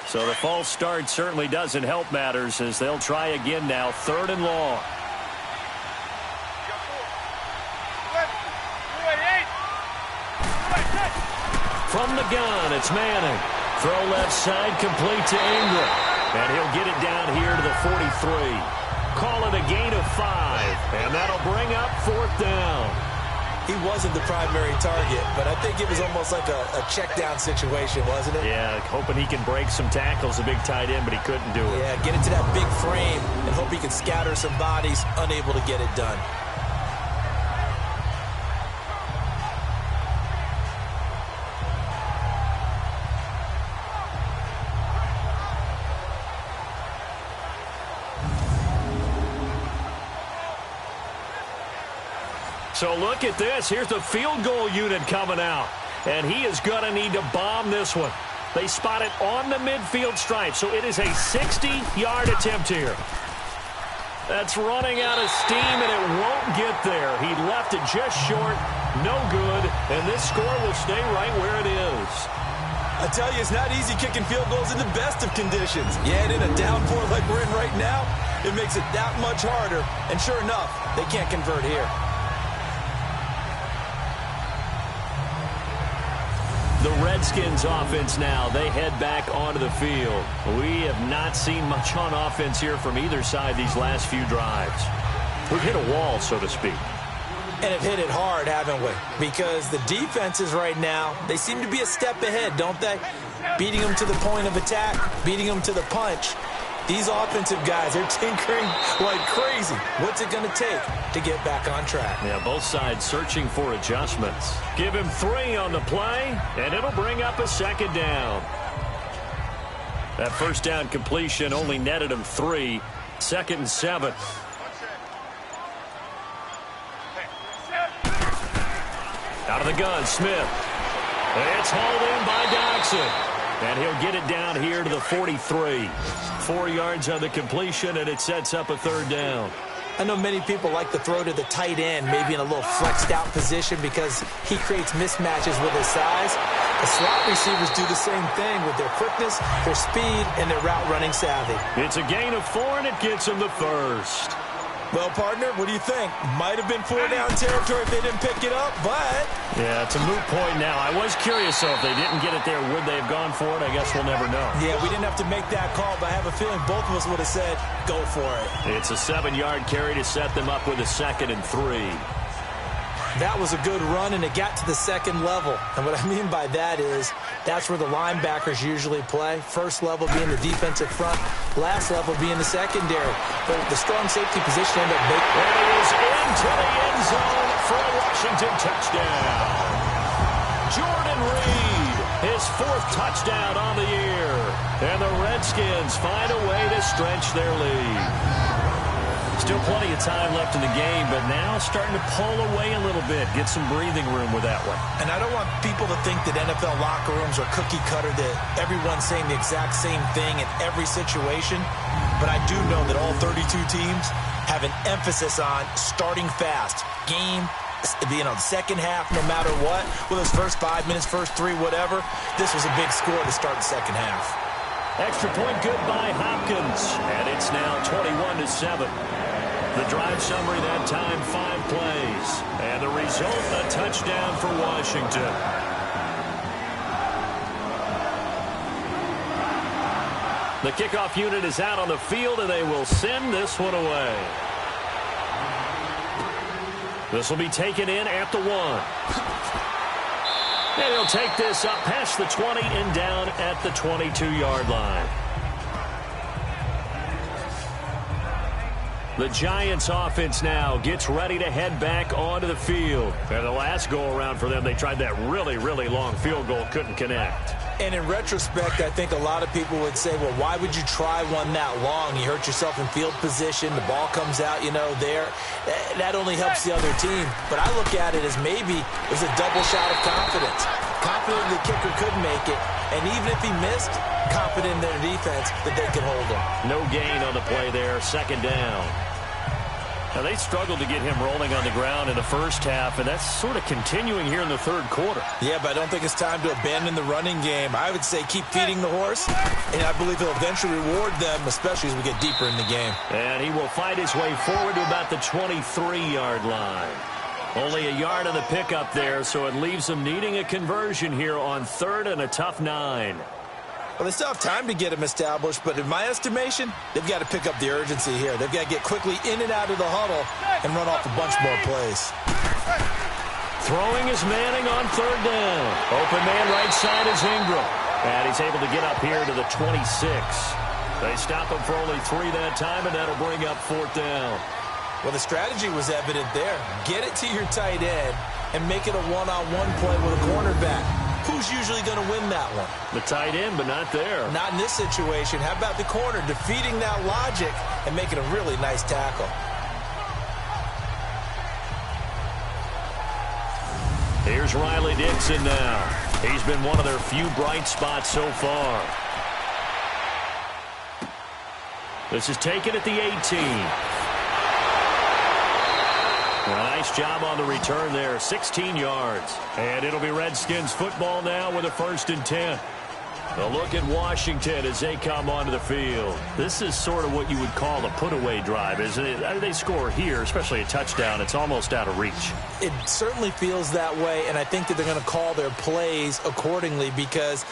So the false start certainly doesn't help matters as they'll try again now, 3rd and long. From the gun, it's Manning. Throw left side, complete to Ingram. And he'll get it down here to the 43. Call it a gain of 5. And that'll bring up 4th down. He wasn't the primary target, but I think it was almost like a check-down situation, wasn't it? Yeah, hoping he can break some tackles, a big tight end, but he couldn't do it. Yeah, get into that big frame and hope he can scatter some bodies, unable to get it done. So look at this. Here's the field goal unit coming out. And he is going to need to bomb this one. They spot it on the midfield stripe. So it is a 60-yard attempt here. That's running out of steam, and it won't get there. He left it just short, no good, and this score will stay right where it is. I tell you, it's not easy kicking field goals in the best of conditions. Yeah, and in a downpour like we're in right now, it makes it that much harder. And sure enough, they can't convert here. The Redskins offense now, they head back onto the field. We have not seen much on offense here from either side these last few drives. We've hit a wall, so to speak. And have hit it hard, haven't we? Because the defenses right now, they seem to be a step ahead, don't they? Beating them to the point of attack, beating them to the punch. These offensive guys are tinkering like crazy. What's it going to take to get back on track? Yeah, both sides searching for adjustments. Give him 3 on the play, and it'll bring up a second down. That first down completion only netted him 3. 2nd and 7. Out of the gun, Smith. It's hauled in by Dodson. And he'll get it down here to the 43. 4 yards on the completion, and it sets up a 3rd down. I know many people like to throw to the tight end, maybe in a little flexed out position because he creates mismatches with his size. The slot receivers do the same thing with their quickness, their speed, and their route running savvy. It's a gain of 4, and it gets him the first. Well, partner, what do you think? Might have been 4-down territory if they didn't pick it up, but... Yeah, it's a moot point now. I was curious, though, if they didn't get it there, would they have gone for it? I guess we'll never know. Yeah, we didn't have to make that call, but I have a feeling both of us would have said, go for it. It's a 7-yard carry to set them up with a 2nd and 3. That was a good run, and it got to the 2nd level. And what I mean by that is that's where the linebackers usually play. First level being the defensive front, last level being the secondary. But the strong safety position ended up making... And he is into the end zone for a Washington touchdown. Jordan Reed, his 4th touchdown on the year. And the Redskins find a way to stretch their lead. Still plenty of time left in the game, but now starting to pull away a little bit, get some breathing room with that one. And I don't want people to think that NFL locker rooms are cookie cutter, that everyone's saying the exact same thing in every situation. But I do know that all 32 teams have an emphasis on starting fast. Game, the second half, no matter what. Well, those first 5 minutes, first 3, whatever. This was a big score to start the second half. Extra point good by Hopkins, and it's now 21-7. The drive summary that time, 5 plays. And the result, a touchdown for Washington. The kickoff unit is out on the field, and they will send this one away. This will be taken in at the 1. And he'll take this up past the 20 and down at the 22-yard line. The Giants offense now gets ready to head back onto the field. And the last go-around for them, they tried that really, really long field goal, couldn't connect. And in retrospect, I think a lot of people would say, well, why would you try one that long? You hurt yourself in field position. The ball comes out, there. That only helps the other team. But I look at it as maybe it was a double shot of confidence. Confident the kicker could make it. And even if he missed, confident in their defense that they could hold him. No gain on the play there. 2nd down. Now, they struggled to get him rolling on the ground in the first half, and that's sort of continuing here in the 3rd quarter. Yeah, but I don't think it's time to abandon the running game. I would say keep feeding the horse, and I believe he'll eventually reward them, especially as we get deeper in the game. And he will fight his way forward to about the 23-yard line. Only a yard on the pickup there, so it leaves them needing a conversion here on 3rd and a tough 9. Well, they still have time to get him established, but in my estimation, they've got to pick up the urgency here. They've got to get quickly in and out of the huddle and run off a bunch more plays. Throwing is Manning on 3rd down. Open man right side is Ingram. And he's able to get up here to the 26. They stop him for only 3 that time, and that'll bring up 4th down. Well, the strategy was evident there. Get it to your tight end and make it a one-on-one play with a cornerback. Who's usually going to win that one? The tight end, but not there. Not in this situation. How about the corner defeating that logic and making a really nice tackle? Here's Riley Dixon now. He's been one of their few bright spots so far. This is taken at the 18. Nice job on the return there, 16 yards. And it'll be Redskins football now with a 1st and 10. A look at Washington as they come onto the field. This is sort of what you would call a put-away drive, isn't it? They score here, especially a touchdown. It's almost out of reach. It certainly feels that way, and I think that they're going to call their plays accordingly because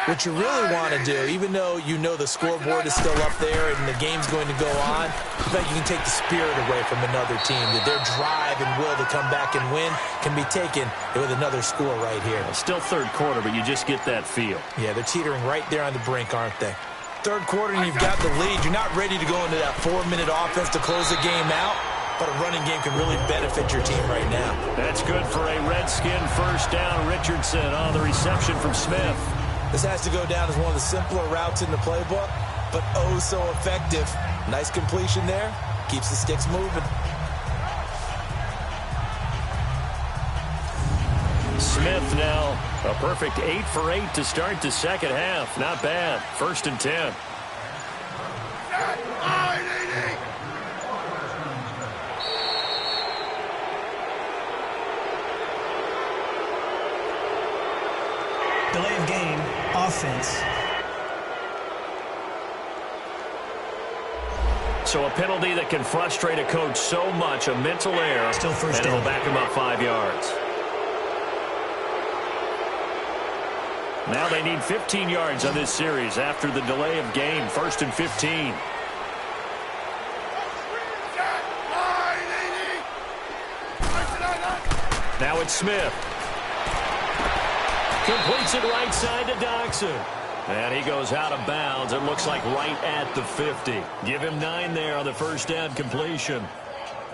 what you really want to do, even though you know the scoreboard is still up there and the game's going to go on, I think you can take the spirit away from another team, that their drive and will to come back and win can be taken with another score right here. Still 3rd quarter, but you just get that feel. Yeah, they're teetering right there on the brink, aren't they? 3rd quarter and you've got the lead. You're not ready to go into that 4-minute offense to close the game out, but a running game can really benefit your team right now. That's good for a Redskin 1st down. Richardson on the reception from Smith. This has to go down as one of the simpler routes in the playbook, but oh so effective. Nice completion there. Keeps the sticks moving. Smith now a perfect 8 for 8 to start the 2nd half. Not bad. 1st and 10. Delay of game, offense. So a penalty that can frustrate a coach so much, a mental error, Still 1st and it'll down. back him up 5 yards. Now they need 15 yards on this series after the delay of game. 1st and 15. Now it's Smith. Completes it right side to Doxson. And he goes out of bounds. It looks like right at the 50. Give him 9 there on the 1st down completion.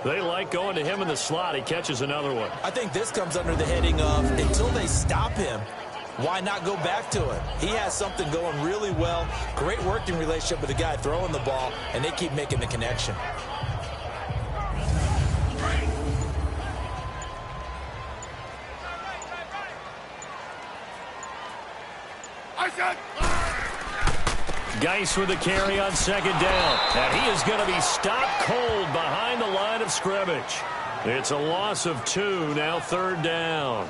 They like going to him in the slot. He catches another one. I think this comes under the heading of until they stop him, why not go back to it? He has something going really well. Great working relationship with the guy throwing the ball, and they keep making the connection. Geis with the carry on 2nd down. And he is going to be stopped cold behind the line of scrimmage. It's a loss of 2, now 3rd down.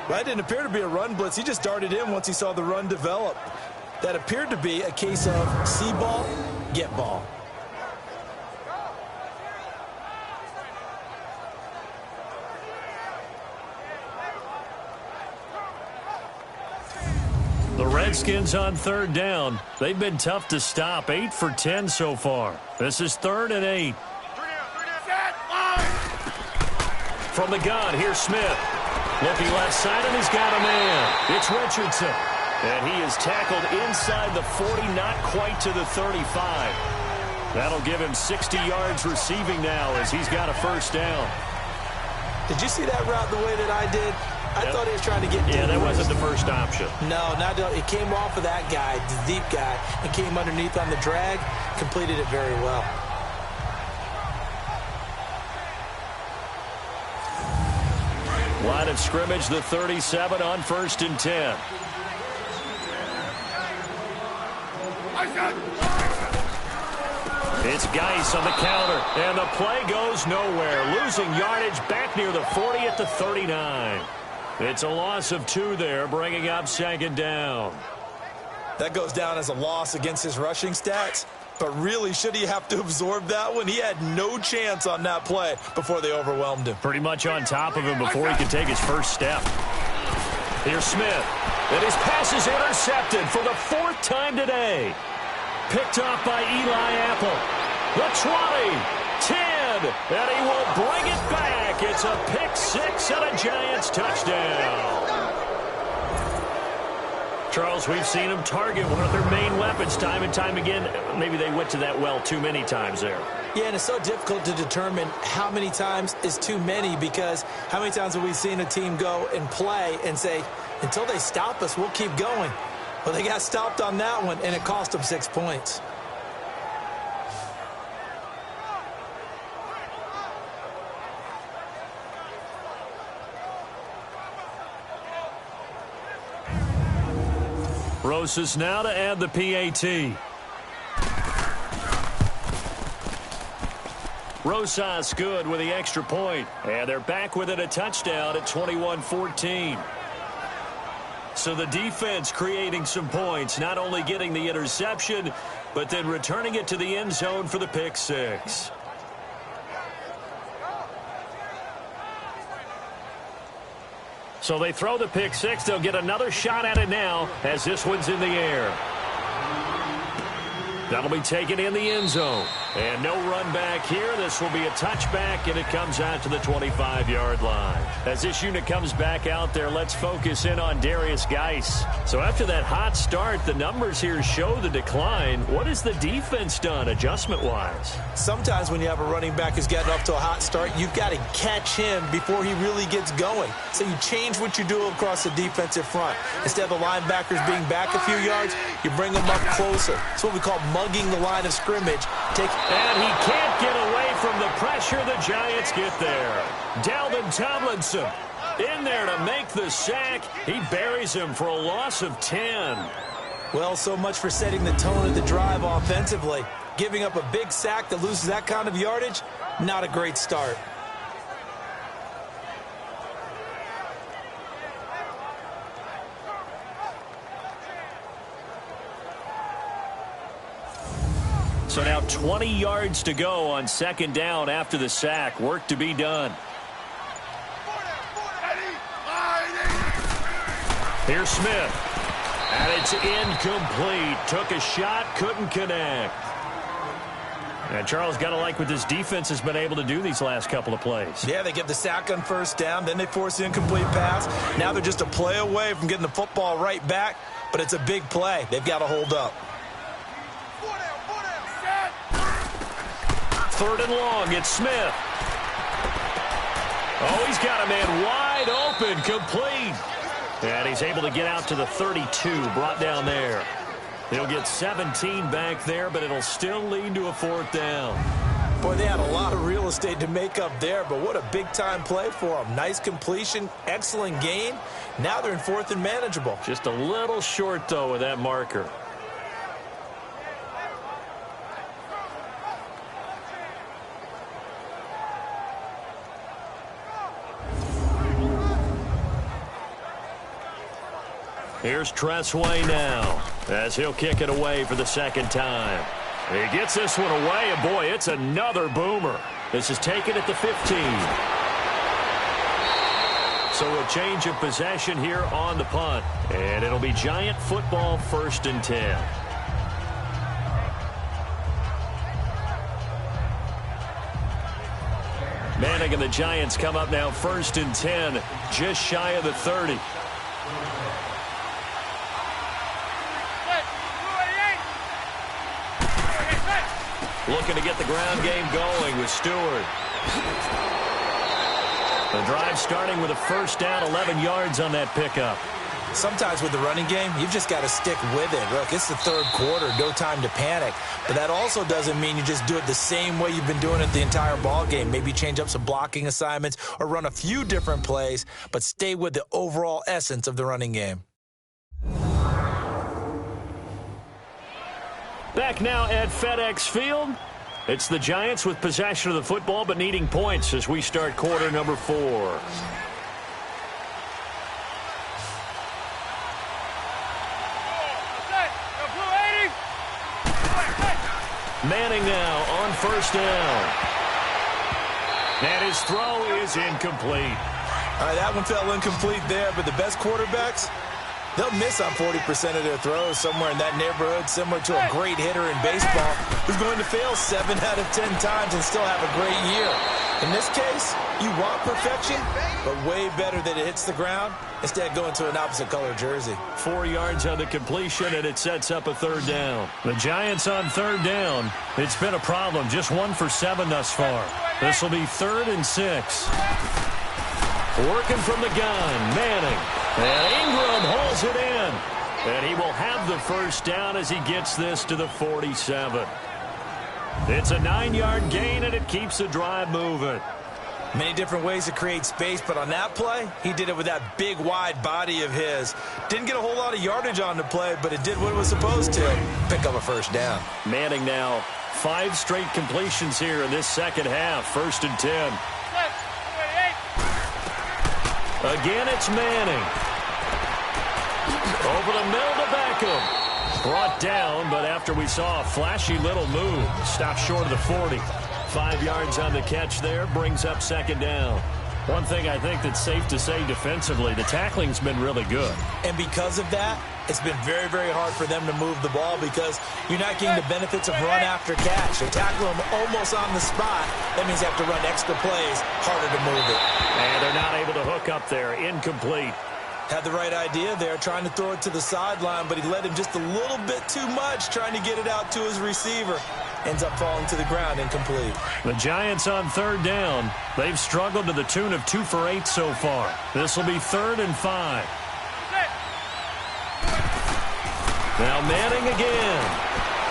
That didn't appear to be a run blitz. He just darted in once he saw the run develop. That appeared to be a case of see ball, get ball. The Redskins on 3rd down. They've been tough to stop. 8 for 10 so far. This is 3rd and 8. From the gun, here's Smith. Looking left side, and he's got a man. It's Richardson. And he is tackled inside the 40, not quite to the 35. That'll give him 60 yards receiving now as he's got a 1st down. Did you see that route the way that I did? I thought he was trying to get deep. Yeah, that wasn't the first option. No, not it came off of that guy, the deep guy, and came underneath on the drag, completed it very well. Line of scrimmage, the 37 on 1st and 10. It's Geis on the counter, and the play goes nowhere. Losing yardage back near the 40 at the 39. It's a loss of 2 there, bringing up 2nd down. That goes down as a loss against his rushing stats, but really, should he have to absorb that one? He had no chance on that play before they overwhelmed him. Pretty much on top of him before he could take his first step. Here's Smith, and his pass is intercepted for the 4th time today. Picked off by Eli Apple. The 20, 10, and he will bring it back. It's a pick 6 and a Giants touchdown. Charles, we've seen them target one of their main weapons time and time again. Maybe they went to that well too many times there. Yeah, and it's so difficult to determine how many times is too many, because how many times have we seen a team go and play and say, until they stop us, we'll keep going. Well, they got stopped on that one, and it cost them 6 points. Rosas now to add the PAT. Rosas good with the extra point. And they're back within a touchdown at 21-14. So the defense creating some points, not only getting the interception, but then returning it to the end zone for the pick six. So they throw the pick six. They'll get another shot at it now as this one's in the air. That'll be taken in the end zone. And no run back here. This will be a touchback, and it comes out to the 25-yard line. As this unit comes back out there, let's focus in on Darius Geis. So after that hot start, the numbers here show the decline. What has the defense done adjustment-wise? Sometimes when you have a running back who's gotten off to a hot start, you've got to catch him before he really gets going. So you change what you do across the defensive front. Instead of the linebackers being back a few yards, you bring them up closer. It's what we call mugging the line of scrimmage. And he can't get away from the pressure. The Giants get there. Dalvin Tomlinson in there to make the sack. He buries him for a loss of 10. Well, so much for setting the tone of the drive offensively. Giving up a big sack that loses that kind of yardage, not a great start. So now 20 yards to go on second down after the sack. Work to be done. Here's Smith. And it's incomplete. Took a shot, couldn't connect. And Charles, got to like what this defense has been able to do these last couple of plays. Yeah, they get the sack on first down, then they force the incomplete pass. Now they're just a play away from getting the football right back, but it's a big play. They've got to hold up. Third and long, it's Smith. Oh, he's got a man wide open, complete. And he's able to get out to the 32, brought down there. He'll get 17 back there, but it'll still lead to a fourth down. Boy, they had a lot of real estate to make up there, but what a big-time play for them. Nice completion, excellent gain. Now they're in fourth and manageable. Just a little short, though, with that marker. Here's Tressway now as he'll kick it away for the second time. He gets this one away, and boy, it's another boomer. This is taken at the 15. So a change of possession here on the punt, and it'll be Giant football, 1st and 10. Manning and the Giants come up now 1st and 10, just shy of the 30. Looking to get the ground game going with Stewart. The drive starting with a first down, 11 yards on that pickup. Sometimes with the running game, you've just got to stick with it. Look, it's the third quarter, no time to panic. But that also doesn't mean you just do it the same way you've been doing it the entire ball game. Maybe change up some blocking assignments or run a few different plays, but stay with the overall essence of the running game. Back now at FedEx Field. It's the Giants with possession of the football but needing points as we start quarter number 4. Manning now on first down. And his throw is incomplete. All right, that one fell incomplete there, but the best quarterbacks, they'll miss on 40% of their throws, somewhere in that neighborhood, similar to a great hitter in baseball who's going to fail 7 out of 10 times and still have a great year. In this case, you want perfection, but way better that it hits the ground instead of going to an opposite color jersey. 4 yards on the completion, and it sets up a third down. The Giants on third down. It's been a problem. Just 1 for 7 thus far. This will be 3rd and 6. Working from the gun, Manning. And Ingram holds it in. And he will have the first down as he gets this to the 47. It's a 9-yard gain, and it keeps the drive moving. Many different ways to create space, but on that play, he did it with that big, wide body of his. Didn't get a whole lot of yardage on the play, but it did what it was supposed to. Pick up a first down. Manning now 5 straight completions here in this second half. 1st and 10. Again, it's Manning. Over the middle to Beckham. Brought down, but after we saw a flashy little move, stopped short of the 40. 5 yards on the catch there, brings up 2nd down. One thing I think that's safe to say defensively, the tackling's been really good. And because of that, it's been very, very hard for them to move the ball because you're not getting the benefits of run after catch. They tackle them almost on the spot. That means they have to run extra plays, harder to move it. And they're not able to hook up there. Incomplete. Had the right idea there, trying to throw it to the sideline, but he led him just a little bit too much, trying to get it out to his receiver. Ends up falling to the ground, incomplete. The Giants on 3rd down. They've struggled to the tune of 2 for 8 so far. This will be 3rd and 5. Now Manning again.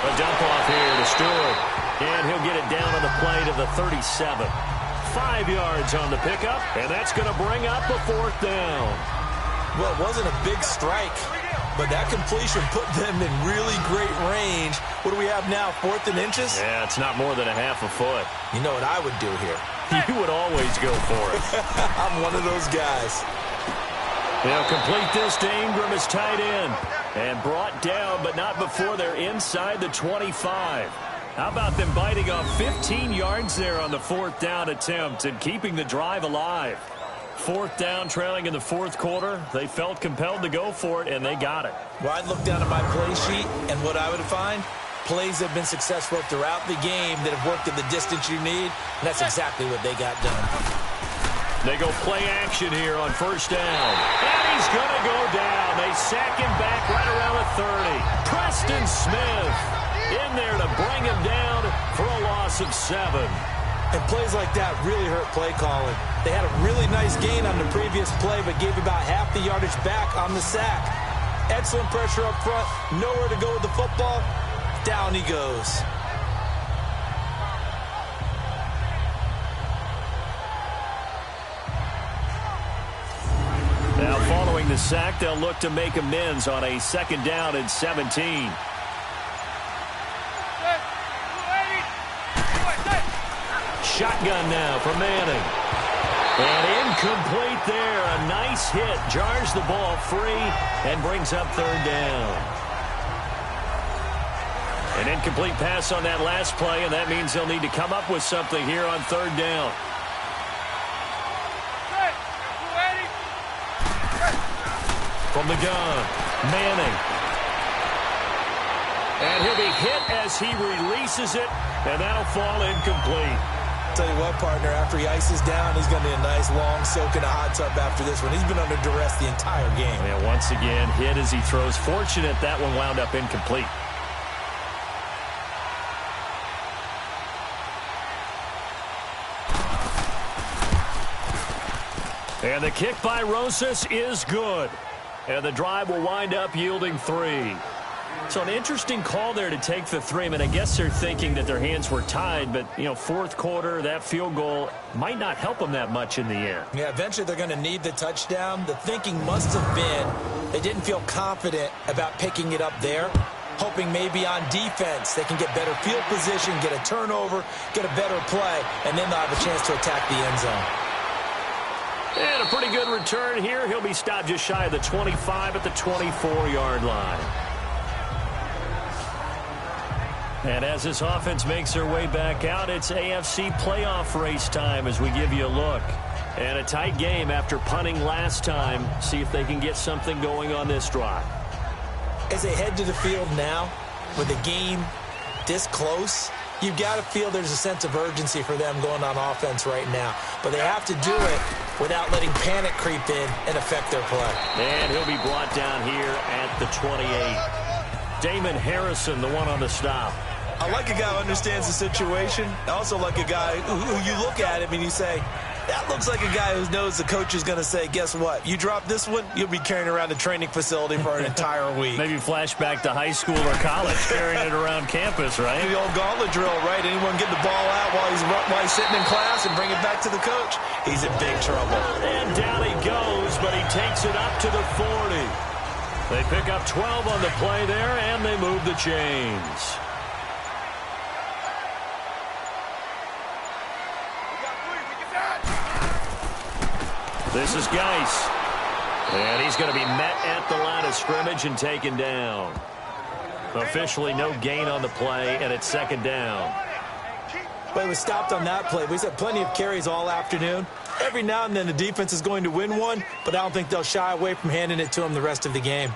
A dump off here to Stewart. And he'll get it down on the play to the 37. 5 yards on the pickup, and that's going to bring up a 4th down. Well, it wasn't a big strike, but that completion put them in really great range. What do we have now, 4th and inches? Yeah, it's not more than a half a foot. You know what I would do here? You would always go for it. I'm one of those guys. They'll complete this to Ingram as tight end. And brought down, but not before they're inside the 25. How about them biting off 15 yards there on the 4th down attempt and keeping the drive alive? 4th down, trailing in the 4th quarter. They felt compelled to go for it, and they got it. Well, I'd look down at my play sheet, and what I would find, plays have been successful throughout the game that have worked at the distance you need, and that's exactly what they got done. They go play action here on 1st down. And he's going to go down. They sack him back right around the 30. Preston Smith in there to bring him down for a loss of 7. And plays like that really hurt play calling. They had a really nice gain on the previous play, but gave about half the yardage back on the sack. Excellent pressure up front. Nowhere to go with the football. Down he goes. Now following the sack, they'll look to make amends on a 2nd down and 17. Shotgun now for Manning. And incomplete there. A nice hit. Jars the ball free and brings up 3rd down. An incomplete pass on that last play, and that means they'll need to come up with something here on 3rd down. From the gun, Manning. And he'll be hit as he releases it, and that'll fall incomplete. Tell you what, partner, after he ices down, he's going to be a nice long soak in a hot tub after this one. He's been under duress the entire game. And once again, hit as he throws. Fortunate that one wound up incomplete. And the kick by Rosas is good. And the drive will wind up yielding 3. So an interesting call there to take the 3. I mean, I guess they're thinking that their hands were tied, but, you know, 4th quarter, that field goal might not help them that much in the end. Yeah, eventually they're going to need the touchdown. The thinking must have been they didn't feel confident about picking it up there, hoping maybe on defense they can get better field position, get a turnover, get a better play, and then they'll have a chance to attack the end zone. And a pretty good return here. He'll be stopped just shy of the 25 at the 24-yard line. And as this offense makes their way back out, it's AFC playoff race time as we give you a look. And a tight game after punting last time. See if they can get something going on this drive. As they head to the field now, with the game this close, you've got to feel there's a sense of urgency for them going on offense right now. But they have to do it without letting panic creep in and affect their play. And he'll be brought down here at the 28. Damon Harrison, the one on the stop. I like a guy who understands the situation. I also like a guy who you look at him and you say, that looks like a guy who knows the coach is going to say, guess what? You drop this one, you'll be carrying around the training facility for an entire week. Maybe flashback to high school or college, carrying it around campus, right? The old gauntlet drill, right? Anyone get the ball out while he's sitting in class and bring it back to the coach? He's in big trouble. And down he goes, but he takes it up to the 40. They pick up 12 on the play there, and they move the chains. This is Geis. And he's going to be met at the line of scrimmage and taken down. Officially no gain on the play, and it's second down. But it was stopped on that play. We've had plenty of carries all afternoon. Every now and then the defense is going to win one, but I don't think they'll shy away from handing it to him the rest of the game.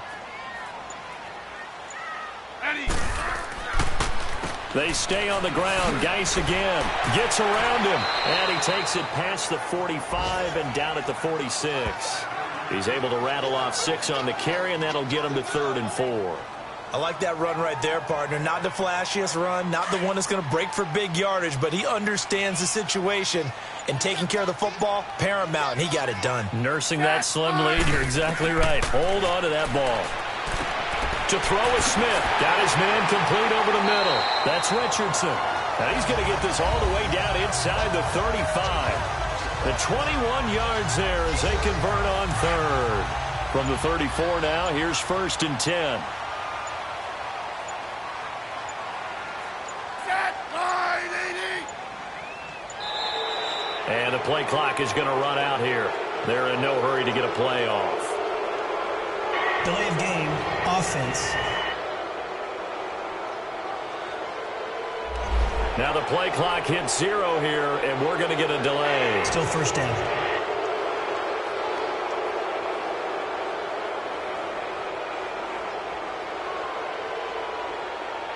They stay on the ground. Geis again gets around him, and he takes it past the 45 and down at the 46. He's able to rattle off 6 on the carry, and that'll get him to 3rd and 4. I like that run right there, partner. Not the flashiest run, not the one that's going to break for big yardage, but he understands the situation, and taking care of the football, paramount, and he got it done. Nursing that slim lead, you're exactly right. Hold on to that ball. To throw is Smith. Got his man complete over the middle. That's Richardson. And he's going to get this all the way down inside the 35. The 21 yards there as they convert on 3rd. From the 34 now, here's 1st and 10. And the play clock is going to run out here. They're in no hurry to get a play off. Delay of game, offense. Now the play clock hits 0 here, and we're going to get a delay. Still first down.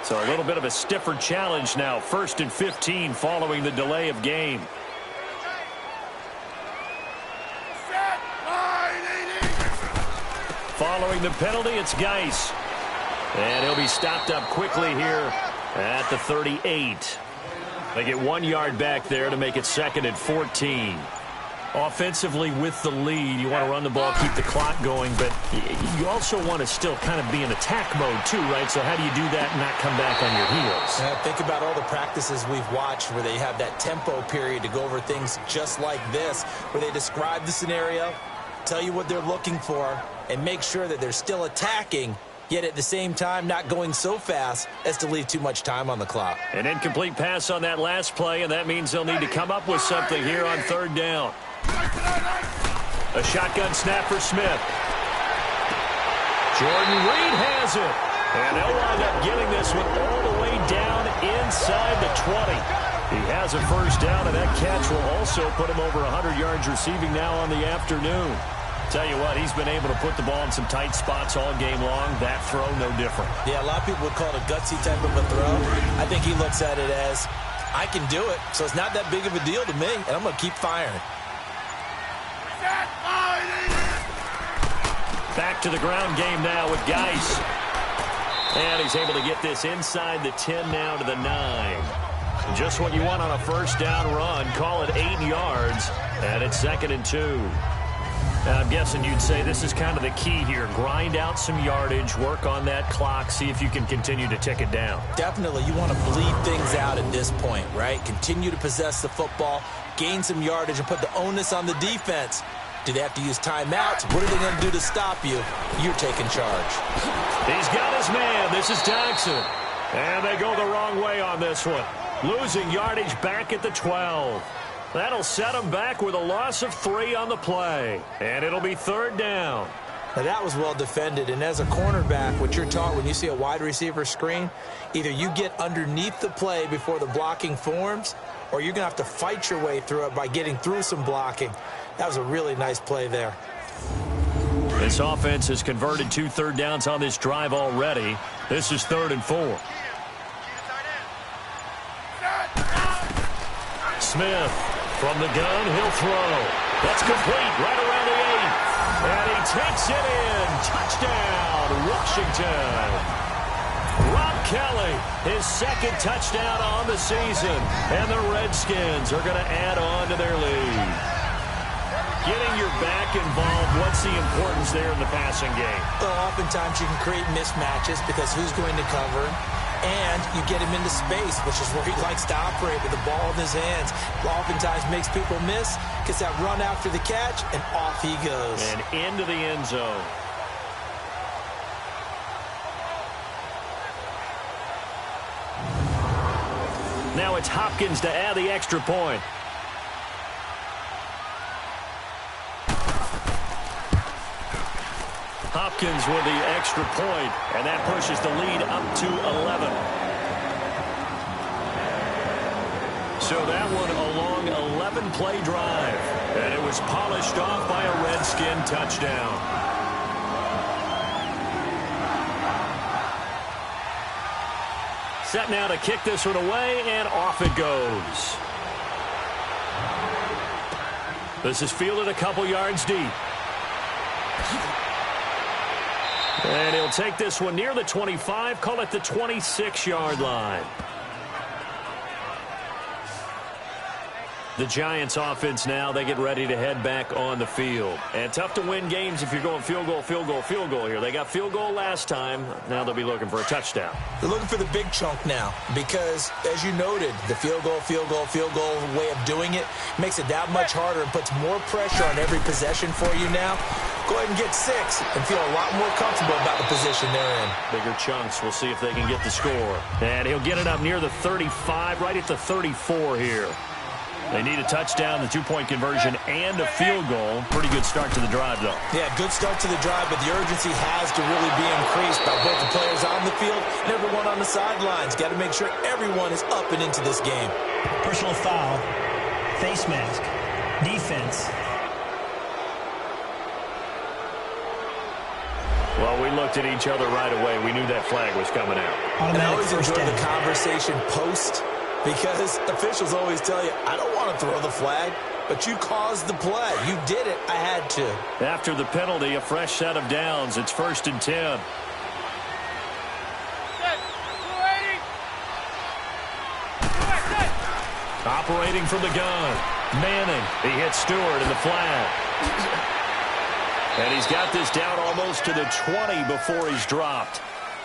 So a little bit of a stiffer challenge now. 1st and 15 following the delay of game. Following the penalty, it's Geis. And he'll be stopped up quickly here at the 38. They get 1 yard back there to make it 2nd and 14. Offensively with the lead, you want to run the ball, keep the clock going, but you also want to still kind of be in attack mode too, right? So how do you do that and not come back on your heels? Think about all the practices we've watched where they have that tempo period to go over things just like this, where they describe the scenario, tell you what they're looking for, and make sure that they're still attacking, yet at the same time not going so fast as to leave too much time on the clock. An incomplete pass on that last play, and that means they'll need to come up with something here on 3rd down. A shotgun snap for Smith. Jordan Reed has it. And they'll wind up getting this one all the way down inside the 20. He has a first down, and that catch will also put him over 100 yards receiving now on the afternoon. Tell you what, he's been able to put the ball in some tight spots all game long. That throw, no different. Yeah, a lot of people would call it a gutsy type of a throw. I think he looks at it as, I can do it, so it's not that big of a deal to me, and I'm going to keep firing. Back to the ground game now with Geis. And he's able to get this inside the 10 now to the 9. Just what you want on a first down run. Call it 8 yards, and it's 2nd and 2. I'm guessing you'd say this is kind of the key here. Grind out some yardage, work on that clock, see if you can continue to tick it down. Definitely. You want to bleed things out at this point, right? Continue to possess the football, gain some yardage, and put the onus on the defense. Do they have to use timeouts? What are they going to do to stop you? You're taking charge. He's got his man. This is Jackson. And they go the wrong way on this one. Losing yardage back at the 12. That'll set them back with a loss of 3 on the play. And it'll be 3rd down. Now that was well defended, and as a cornerback, what you're taught when you see a wide receiver screen, either you get underneath the play before the blocking forms, or you're going to have to fight your way through it by getting through some blocking. That was a really nice play there. This offense has converted 2 third downs on this drive already. This is 3rd and 4. Smith from the gun, he'll throw. That's complete right around the 8. And he takes it in. Touchdown, Washington. Rob Kelly, his 2nd touchdown on the season. And the Redskins are going to add on to their lead. Getting your back involved, what's the importance there in the passing game? Well, oftentimes you can create mismatches because who's going to cover, and you get him into space, which is where he likes to operate with the ball in his hands. Oftentimes makes people miss, gets that run after the catch, and off he goes. And into the end zone. Now it's Hopkins to add the extra point. Hopkins with the extra point, and that pushes the lead up to 11. So that one a long 11-play drive, and it was polished off by a Redskin touchdown. Set now to kick this one away, and off it goes. This is fielded a couple yards deep. And he'll take this one near the 25, call it the 26-yard line. The Giants offense now, they get ready to head back on the field. And tough to win games if you're going field goal, field goal, field goal here. They got field goal last time. Now they'll be looking for a touchdown. They're looking for the big chunk now because, as you noted, the field goal way of doing it makes it that much harder and puts more pressure on every possession for you now. Go ahead and get 6 and feel a lot more comfortable about the position they're in. Bigger chunks. We'll see if they can get the score. And he'll get it up near the 35, right at the 34 here. They need a touchdown, the 2-point conversion, and a field goal. Pretty good start to the drive, though. Yeah, good start to the drive, but the urgency has to really be increased by both the players on the field and everyone on the sidelines. Got to make sure everyone is up and into this game. Personal foul, face mask, defense. Well, we looked at each other right away. We knew that flag was coming out. And I always enjoy the conversation post, because officials always tell you, I don't want to throw the flag, but you caused the play. You did it. I had to. After the penalty, a fresh set of downs. It's 1st and 10. Operating from the gun. Manning. He hits Stewart in the flat. And he's got this down almost to the 20 before he's dropped.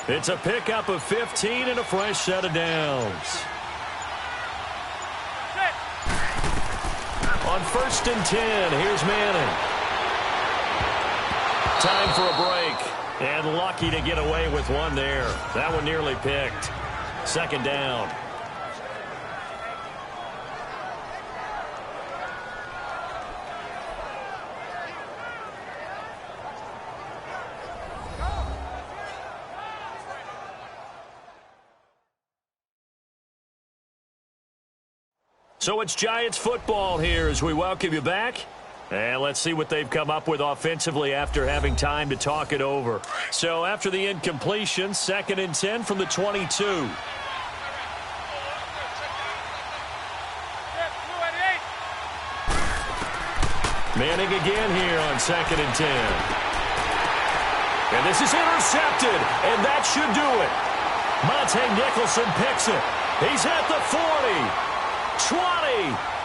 It's a pickup of 15 and a fresh set of downs. On 1st and 10, here's Manning. Time for a break. And lucky to get away with one there. That one nearly picked. 2nd down. So it's Giants football here as we welcome you back. And let's see what they've come up with offensively after having time to talk it over. So after the incompletion, 2nd and 10 from the 22. Manning again here on 2nd and 10. And this is intercepted, and that should do it. Monte Nicholson picks it. He's at the 40. 20,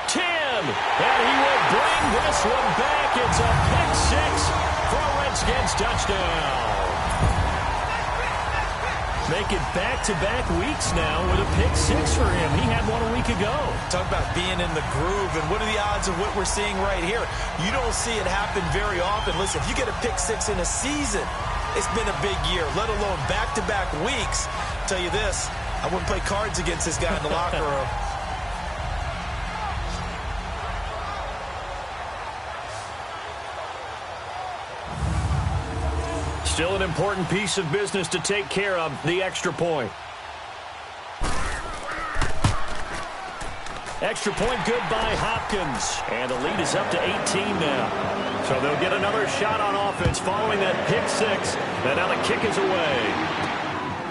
10, and he will bring this one back. It's a pick 6 for a Redskins touchdown. Make it back-to-back weeks now with a pick 6 for him. He had one a week ago. Talk about being in the groove, and what are the odds of what we're seeing right here? You don't see it happen very often. Listen, if you get a pick 6 in a season, it's been a big year, let alone back-to-back weeks. I'll tell you this, I wouldn't play cards against this guy in the locker room. Still an important piece of business to take care of, the extra point. Extra point good by Hopkins. And the lead is up to 18 now. So they'll get another shot on offense following that pick 6. And now the kick is away.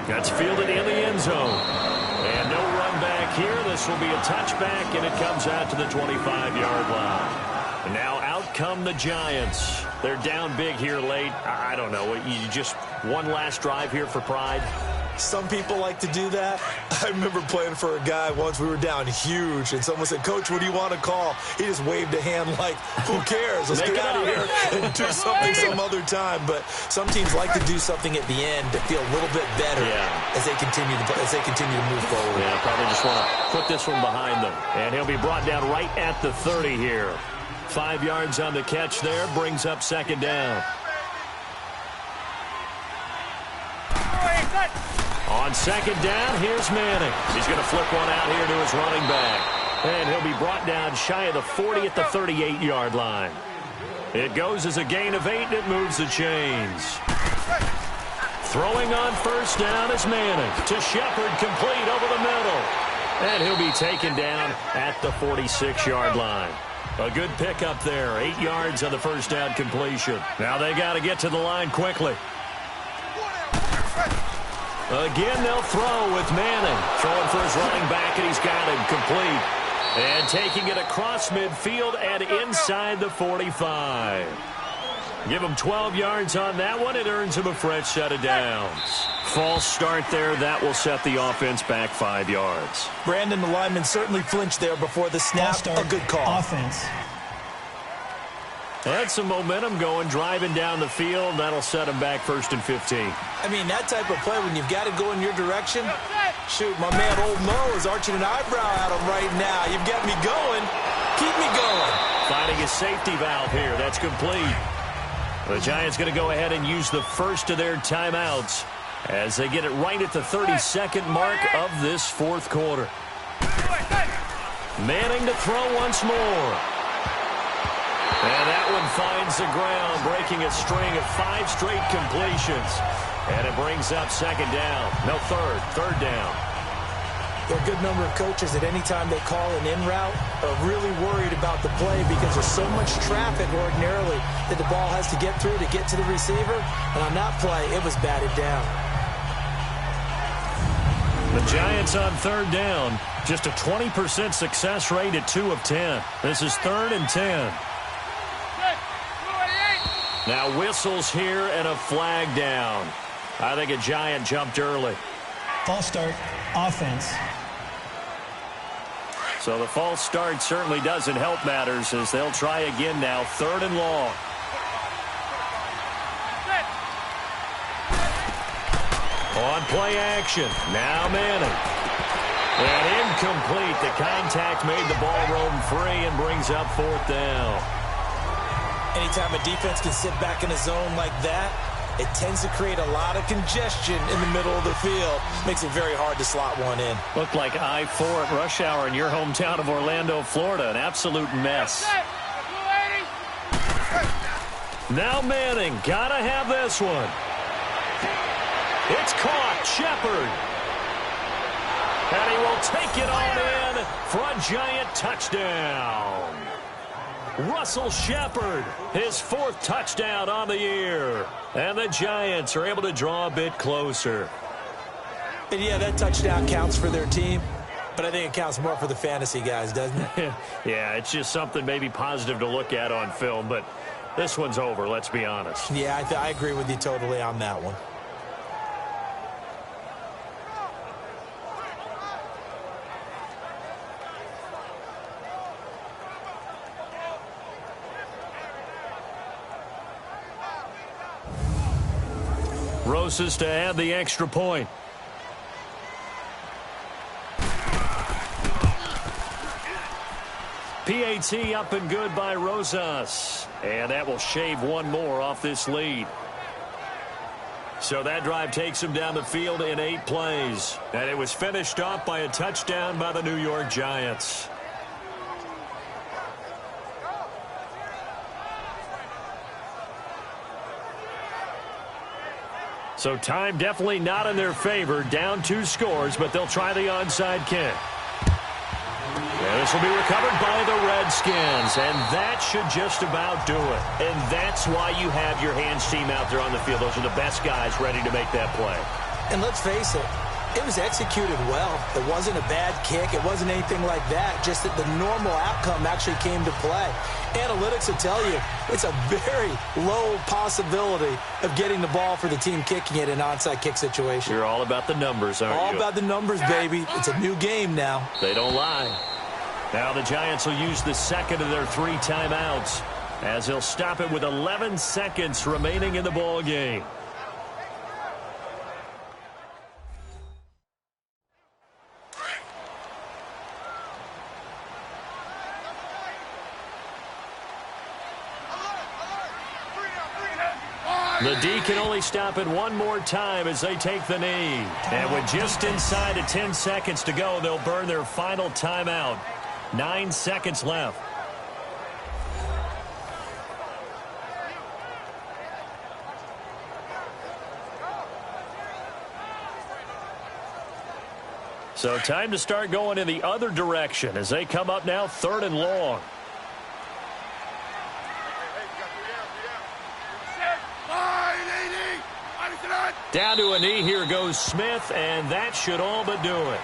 That's fielded in the end zone. And no run back here. This will be a touchback, and it comes out to the 25-yard line. And now out come the Giants. They're down big here late. I don't know. You just one last drive here for pride? Some people like to do that. I remember playing for a guy once. We were down huge, and someone said, Coach, what do you want to call? He just waved a hand like, who cares? Let's get out of here and do something some other time. But some teams like to do something at the end to feel a little bit better as they continue to move forward. Yeah, probably just want to put this one behind them. And he'll be brought down right at the 30 here. 5 yards on the catch there, brings up 2nd down. On 2nd down, here's Manning. He's going to flip one out here to his running back. And he'll be brought down shy of the 40 at the 38-yard line. It goes as a gain of 8, and it moves the chains. Throwing on first down is Manning. To Shepard, complete over the middle. And he'll be taken down at the 46-yard line. A good pickup there. 8 yards on the first down completion. Now they got to get to the line quickly. Again, they'll throw with Manning. Throwing for his running back, and he's got him complete. And taking it across midfield and inside the 45. Give him 12 yards on that one. It earns him a fresh set of downs. False start there. That will set the offense back 5 yards. Brandon, the lineman certainly flinched there before the snap. A good call. Offense. Had some momentum going, driving down the field. That'll set him back 1st and 15. I mean, that type of play, when you've got to go in your direction, shoot, my man Old Mo is arching an eyebrow at him right now. You've got me going. Keep me going. Finding a safety valve here. That's complete. The Giants going to go ahead and use the first of their timeouts as they get it right at the 32nd mark of this 4th quarter. Manning to throw once more. And that one finds the ground, breaking a string of 5 straight completions. And it brings up 2nd down. No, third down. There are a good number of coaches at any time they call an in route are really worried about the play because there's so much traffic ordinarily that the ball has to get through to get to the receiver. And on that play, it was batted down. The Giants on 3rd down. Just a 20% success rate at 2 of 10. This is 3rd and 10. Now whistles here and a flag down. I think a Giant jumped early. False start. Offense. So the false start certainly doesn't help matters as they'll try again now. 3rd and long. On play action. Now Manning. And incomplete. The contact made the ball roam free and brings up 4th down. Anytime a defense can sit back in a zone like that, it tends to create a lot of congestion in the middle of the field. Makes it very hard to slot one in. Looked like I-4 at rush hour in your hometown of Orlando, Florida. An absolute mess. Now Manning. Gotta have this one. It's caught. Shepard. And he will take it on in for a Giant touchdown. Russell Shepard, his 4th touchdown on the year. And the Giants are able to draw a bit closer. And yeah, that touchdown counts for their team, but I think it counts more for the fantasy guys, doesn't it? Yeah, it's just something maybe positive to look at on film, but this one's over, let's be honest. Yeah, I agree with you totally on that one. Rosas to add the extra point. PAT up and good by Rosas. And that will shave one more off this lead. So that drive takes him down the field in 8 plays. And it was finished off by a touchdown by the New York Giants. So time definitely not in their favor. Down 2 scores, but they'll try the onside kick. And this will be recovered by the Redskins, and that should just about do it. And that's why you have your hands team out there on the field. Those are the best guys ready to make that play. And let's face it, it was executed well. It wasn't a bad kick. It wasn't anything like that. Just that the normal outcome actually came to play. Analytics will tell you it's a very low possibility of getting the ball for the team kicking it in an onside kick situation. You're all about the numbers, aren't you? All about the numbers, baby. It's a new game now. They don't lie. Now the Giants will use the 2nd of their 3 timeouts as they'll stop it with 11 seconds remaining in the ball game. The D can only stop it one more time as they take the knee. And with just inside of 10 seconds to go, they'll burn their final timeout. 9 seconds left. So time to start going in the other direction as they come up now 3rd and long. Down to a knee, here goes Smith, and that should all but do it.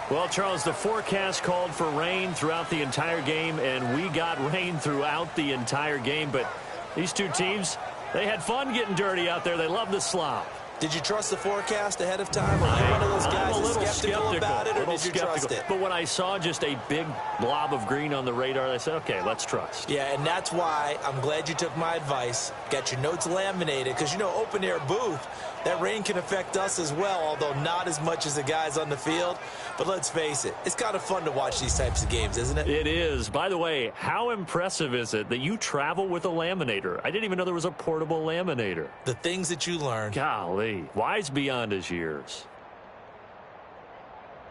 Well, Charles, the forecast called for rain throughout the entire game, and we got rain throughout the entire game. But these two teams, they had fun getting dirty out there. They love the slop. Did you trust the forecast ahead of time? Or you one of those guys I'm a little skeptical about it, or did you trust it? But when I saw just a big blob of green on the radar, I said, okay, let's trust. Yeah, and that's why I'm glad you took my advice. Got your notes laminated, because, you know, open-air booth, that rain can affect us as well, although not as much as the guys on the field. But let's face it, it's kind of fun to watch these types of games, isn't it? It is. By the way, how impressive is it that you travel with a laminator? I didn't even know there was a portable laminator. The things that you learn. Golly, wise beyond his years.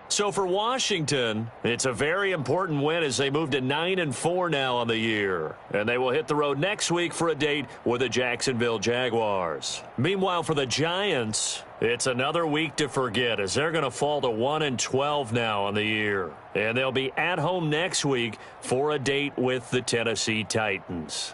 So for Washington, it's a very important win as they move to 9-4 now on the year. And they will hit the road next week for a date with the Jacksonville Jaguars. Meanwhile, for the Giants, it's another week to forget as they're going to fall to 1-12 now on the year. And they'll be at home next week for a date with the Tennessee Titans.